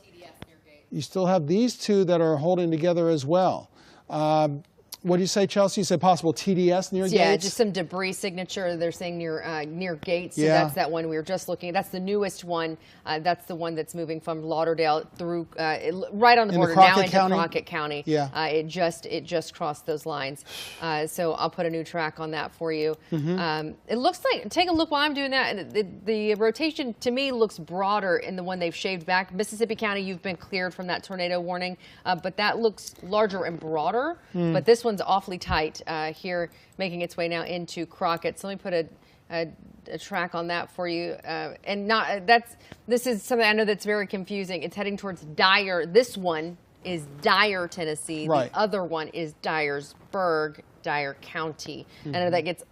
You still have these 2 that are holding together as well. What do you say, Chelsea? You said possible TDS near Gates? Yeah, just some debris signature. They're saying near Gates. So Yeah. that's that one we were just looking at. That's the newest one. That's the one that's moving from Lauderdale through right on the border now into Crockett County. Yeah. It just crossed those lines. So I'll put a new track on that for you. It looks like, take a look while I'm doing that. The rotation to me looks broader in the one they've shaved back. Mississippi County, you've been cleared from that tornado warning, but that looks larger and broader. But this one's awfully tight here, making its way now into Crockett. So let me put a track on that for you. This is something I know that's very confusing. It's heading towards Dyer. This one is Dyer, Tennessee. Right. The other one is Dyersburg, Dyer County. I know that gets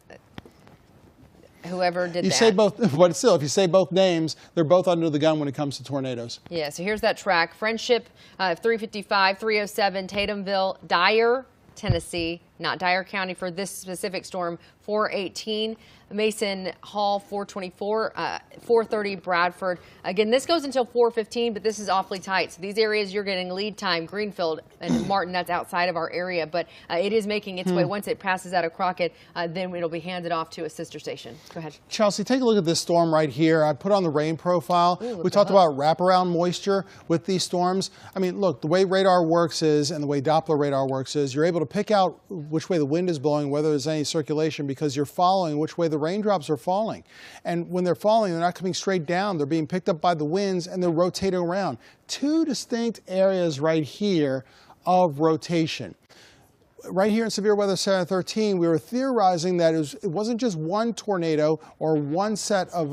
whoever did that. You say both, but still, if you say both names, they're both under the gun when it comes to tornadoes. Yeah, so here's that track. Friendship, 355, 307, Tatumville, Dyer, Tennessee, not Dyer County for this specific storm, 418. Mason Hall, 424, 430 Bradford. Again, this goes until 415, but this is awfully tight. So these areas you're getting lead time. Greenfield and Martin, that's outside of our area, but it is making its way. Once it passes out of Crockett, then it'll be handed off to a sister station. Go ahead. Chelsea, take a look at this storm right here. I put on the rain profile. We talked about wraparound moisture with these storms. I mean, look, the way radar works is, and the way Doppler radar works is, you're able to pick out which way the wind is blowing, whether there's any circulation, because you're following which way the raindrops are falling. And when they're falling, they're not coming straight down. They're being picked up by the winds and they're rotating around. Two distinct areas right here of rotation. Right here in Severe Weather Center 13, we were theorizing that it wasn't just one tornado or one set of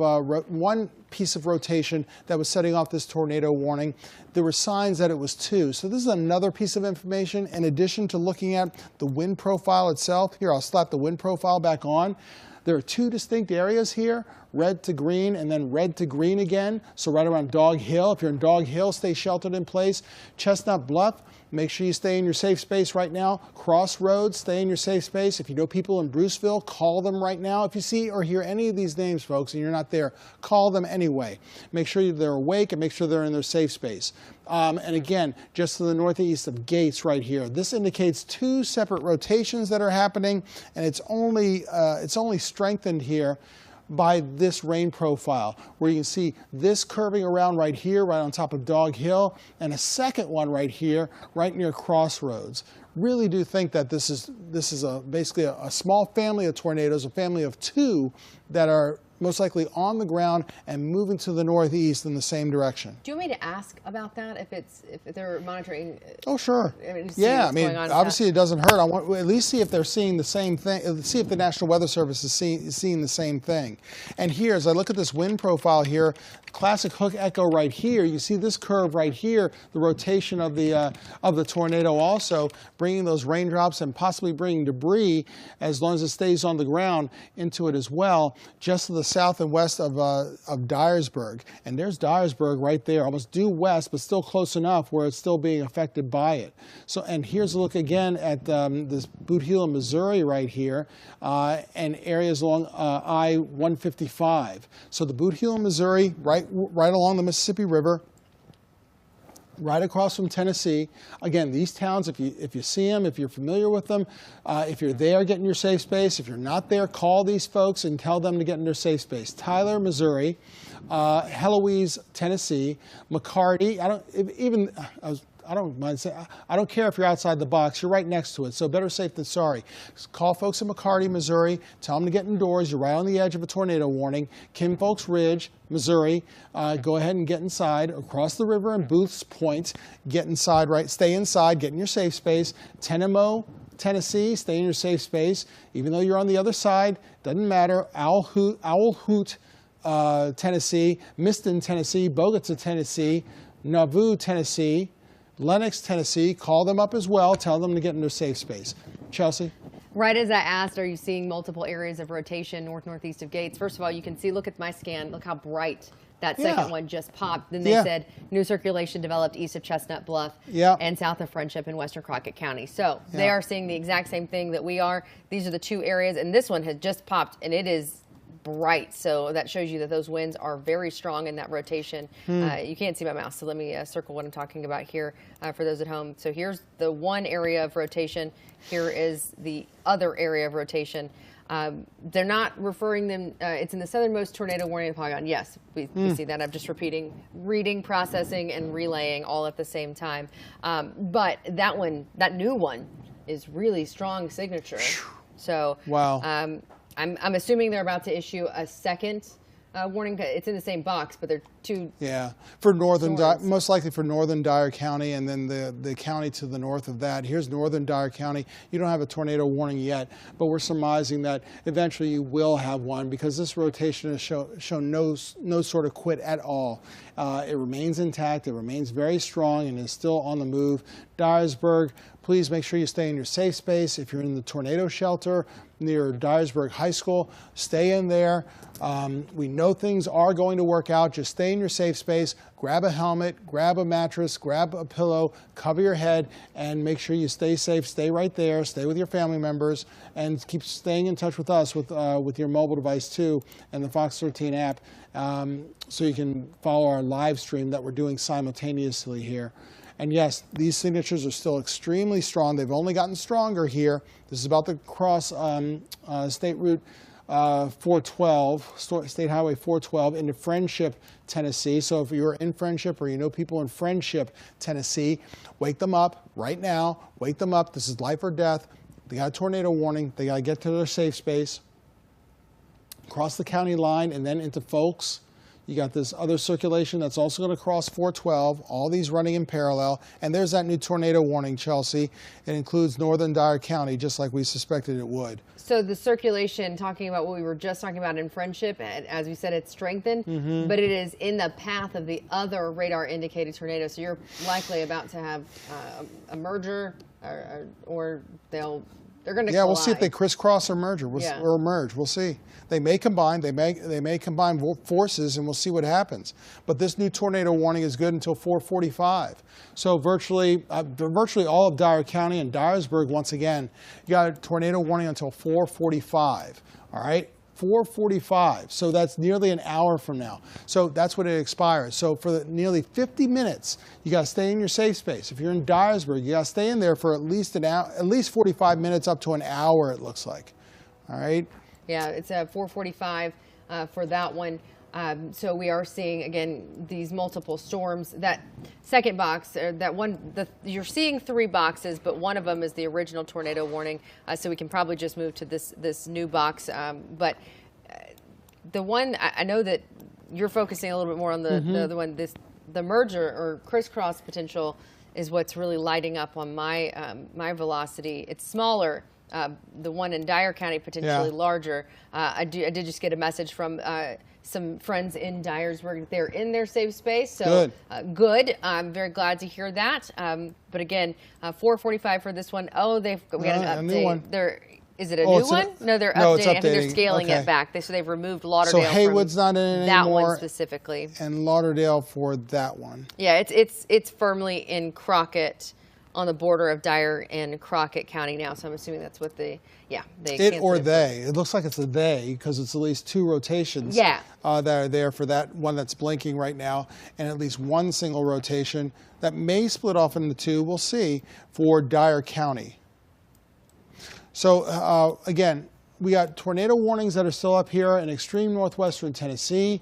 one piece of rotation that was setting off this tornado warning. There were signs that it was two. So this is another piece of information in addition to looking at the wind profile itself. Here, I'll slap the wind profile back on. There are two distinct areas here, red to green and then red to green again. So right around Dog Hill. If you're in Dog Hill, stay sheltered in place. Chestnut Bluff, make sure you stay in your safe space right now. Crossroads, stay in your safe space. If you know people in Bruceville, call them right now. If you see or hear any of these names, folks, and you're not there, call them anyway. Make sure they're awake and make sure they're in their safe space. And again, just to the northeast of Gates right here. This indicates two separate rotations that are happening, and it's only strengthened here by this rain profile, where you can see this curving around right here, right on top of Dog Hill, and a second one right here, right near Crossroads. Really do think that this is basically a small family of tornadoes, a family of two that are most likely on the ground and moving to the northeast in the same direction. Do you want me to ask about that if they're monitoring? Oh, sure. Yeah, I mean, obviously it doesn't hurt. I want at least see if they're seeing the same thing. See if the National Weather Service is seeing the same thing. And here, as I look at this wind profile here, classic hook echo right here. You see this curve right here, the rotation of the tornado, also bringing those raindrops and possibly bringing debris, as long as it stays on the ground, into it as well, just to the south and west of Dyersburg. And there's Dyersburg right there, almost due west, but still close enough where it's still being affected by it. So, and here's a look again at this Boot Heel, Missouri right here, and areas along I-155. So the Boot Heel, Missouri, right along the Mississippi River, right across from Tennessee. Again, these towns, if you see them, if you're familiar with them, if you're there, get in your safe space. If you're not there, call these folks and tell them to get in their safe space. Tyler, Missouri, Heloise, Tennessee, McCarty. I don't mind saying, I don't care if you're outside the box. You're right next to it, so better safe than sorry. Call folks in McCarty, Missouri. Tell them to get indoors. You're right on the edge of a tornado warning. Kim Folks Ridge, Missouri. Go ahead and get inside. Across the river in Booth's Point, get inside, right? Stay inside. Get in your safe space. Tenemo, Tennessee, stay in your safe space. Even though you're on the other side, doesn't matter. Owl Hoot, Tennessee. Miston, Tennessee. Bogota, Tennessee. Nauvoo, Tennessee. Lenox, Tennessee, call them up as well. Tell them to get in their safe space. Chelsea? Right as I asked, are you seeing multiple areas of rotation northeast of Gates? First of all, you can see, look at my scan, look how bright that second one just popped. Then they said new circulation developed east of Chestnut Bluff and south of Friendship in western Crockett County. So they are seeing the exact same thing that we are. These are the two areas, and this one has just popped, and it is bright. So that shows you that those winds are very strong in that rotation. You can't see my mouse, so let me circle what I'm talking about here for those at home. So here's the one area of rotation. Here is the other area of rotation. They're not referring them, it's in the southernmost tornado warning polygon. Yes, we see that. I'm just reading, processing, and relaying all at the same time. But that new one is really strong signature. So wow. I'm assuming they're about to issue a second warning. It's in the same box, but they're two. Yeah, for most likely for northern Dyer County, and then the county to the north of that. Here's northern Dyer County. You don't have a tornado warning yet, but we're surmising that eventually you will have one, because this rotation has shown no sort of quit at all. It remains intact. It remains very strong and is still on the move. Dyersburg, please make sure you stay in your safe space. If you're in the tornado shelter near Dyersburg High School, stay in there. We know things are going to work out. Just stay in your safe space. Grab a helmet, grab a mattress, grab a pillow, cover your head, and make sure you stay safe. Stay right there. Stay with your family members, and keep staying in touch with us with your mobile device too, and the Fox 13 app, so you can follow our live stream that we're doing simultaneously here. And yes, these signatures are still extremely strong. They've only gotten stronger here. This is about to cross State Route 412, State Highway 412 into Friendship, Tennessee. So if you're in Friendship, or you know people in Friendship, Tennessee, wake them up right now. Wake them up. This is life or death. They got a tornado warning. They got to get to their safe space, cross the county line, and then into Folks. You got this other circulation that's also going to cross 412, all these running in parallel. And there's that new tornado warning, Chelsea. It includes northern Dyer County, just like we suspected it would. So the circulation, talking about what we were just talking about in Friendship, as we said, it's strengthened, but it is in the path of the other radar-indicated tornado. So you're likely about to have a merger, or they're going to collide. We'll see if they crisscross or merge. Or merge. We'll see. They may combine. They may combine forces, and we'll see what happens. But this new tornado warning is good until 4:45. So virtually all of Dyer County and Dyersburg, once again, you got a tornado warning until 4:45. All right. 4:45. So that's nearly an hour from now. So that's when it expires. So for nearly 50 minutes, you got to stay in your safe space. If you're in Dyersburg, you got to stay in there for at least an hour, at least 45 minutes up to an hour, it looks like. All right. Yeah, it's 4:45 for that one. So we are seeing, again, these multiple storms. That second box, that one, you're seeing three boxes, but one of them is the original tornado warning. So we can probably just move to this new box. But the one, I know that you're focusing a little bit more on the other one. The merger or crisscross potential is what's really lighting up on my my velocity. It's smaller. The one in Dyer County potentially larger. I did just get a message from some friends in Dyersburg. They're in their safe space, so good. I'm very glad to hear that. But again, 4:45 for this one. Oh, we got an update. New one. Is it a new one? No, they're updating. I think they're scaling it back. So they've removed Lauderdale. So Haywood's not in it anymore. That one specifically. And Lauderdale for that one. Yeah, it's firmly in Crockett, on the border of Dyer and Crockett County now. So I'm assuming that's what they It looks like it's a they, because it's at least two rotations that are there for that one that's blinking right now, and at least one single rotation that may split off into two, we'll see, for Dyer County. So again, we got tornado warnings that are still up here in extreme northwestern Tennessee.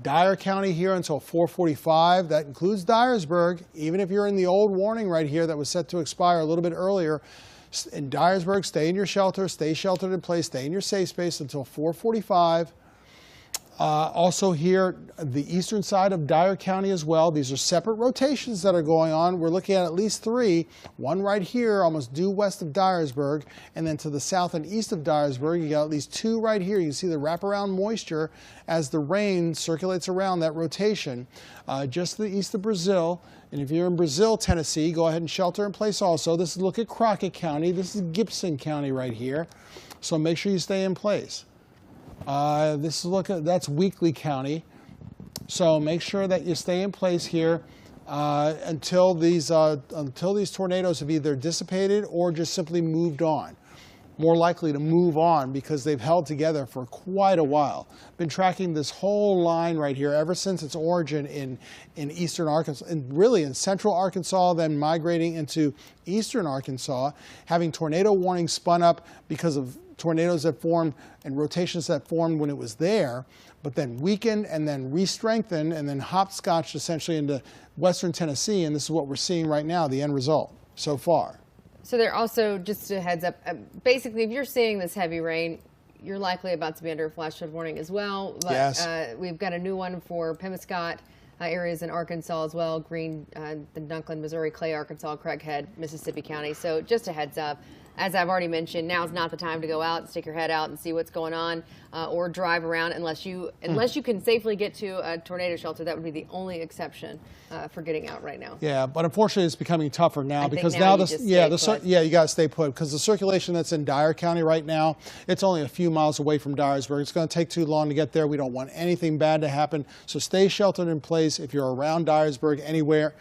Dyer County here until 4:45. That includes Dyersburg. Even if you're in the old warning right here that was set to expire a little bit earlier, in Dyersburg, stay in your shelter, stay sheltered in place, stay in your safe space until 4:45. Also here, the eastern side of Dyer County as well. These are separate rotations that are going on. We're looking at least three. One right here, almost due west of Dyersburg, and then to the south and east of Dyersburg, you got at least two right here. You can see the wraparound moisture as the rain circulates around that rotation. Just to the east of Brazil. And if you're in Brazil, Tennessee, go ahead and shelter in place also. This is look at Crockett County. This is Gibson County right here. So make sure you stay in place. That's Weakley County. So make sure that you stay in place here until these tornadoes have either dissipated or just simply moved on. more likely to move on because they've held together for quite a while. Been tracking this whole line right here ever since its origin in eastern Arkansas, and really in central Arkansas, then migrating into eastern Arkansas, having tornado warnings spun up because of tornadoes that formed and rotations that formed when it was there, but then weakened and then re-strengthened and then hopscotched essentially into western Tennessee, and this is what we're seeing right now, the end result so far. So they're also, just a heads up, basically if you're seeing this heavy rain, you're likely about to be under a flash flood warning as well. But, yes. We've got a new one for Pemiscot, areas in Arkansas as well, Green, the Dunklin, Missouri, Clay, Arkansas, Craighead, Mississippi County. So just a heads up. As I've already mentioned, now's not the time to go out and stick your head out and see what's going on, or drive around unless you can safely get to a tornado shelter. That would be the only exception for getting out right now. Yeah, but unfortunately, it's becoming tougher now because now you got to stay put because the circulation that's in Dyer County right now, it's only a few miles away from Dyersburg. It's going to take too long to get there. We don't want anything bad to happen, so stay sheltered in place if you're around Dyersburg anywhere.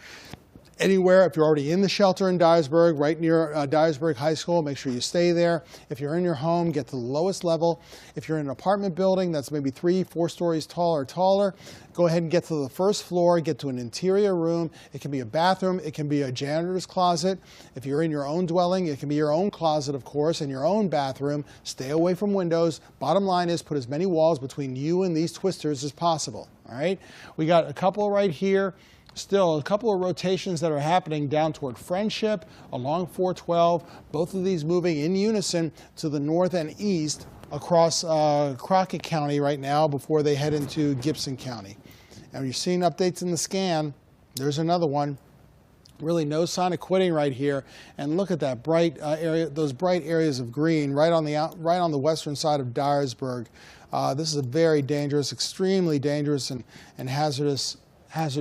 If you're already in the shelter in Dyersburg, right near Dyersburg High School, make sure you stay there. If you're in your home, get to the lowest level. If you're in an apartment building that's maybe 3-4 stories tall or taller, go ahead and get to the first floor, get to an interior room. It can be a bathroom, it can be a janitor's closet. If you're in your own dwelling, it can be your own closet, of course, and your own bathroom. Stay away from windows. Bottom line is put as many walls between you and these twisters as possible, all right? We got a couple right here. Still, a couple of rotations that are happening down toward Friendship, along 412, both of these moving in unison to the north and east across Crockett County right now before they head into Gibson County. And you're seeing updates in the scan. There's another one. Really no sign of quitting right here. And look at that bright area, those bright areas of green right on the western side of Dyersburg. This is a very dangerous, extremely dangerous and hazardous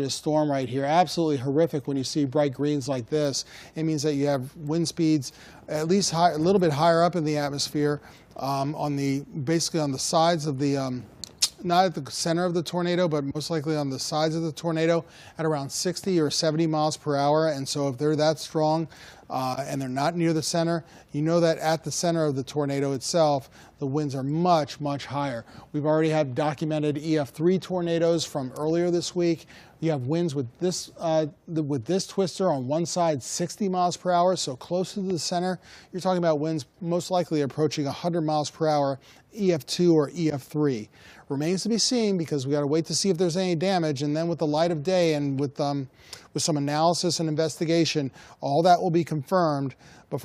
storm right here. Absolutely horrific when you see bright greens like this. It means that you have wind speeds at least a little bit higher up in the atmosphere basically on the sides of the, not at the center of the tornado, but most likely on the sides of the tornado at around 60 or 70 miles per hour. And so if they're that strong and they're not near the center, you know that at the center of the tornado itself, the winds are much, much higher. We've already had documented EF3 tornadoes from earlier this week. You have winds with this twister on one side 60 miles per hour, so close to the center. You're talking about winds most likely approaching 100 miles per hour, EF2 or EF3. Remains to be seen because we got to wait to see if there's any damage, and then with the light of day and with some analysis and investigation, all that will be confirmed. But for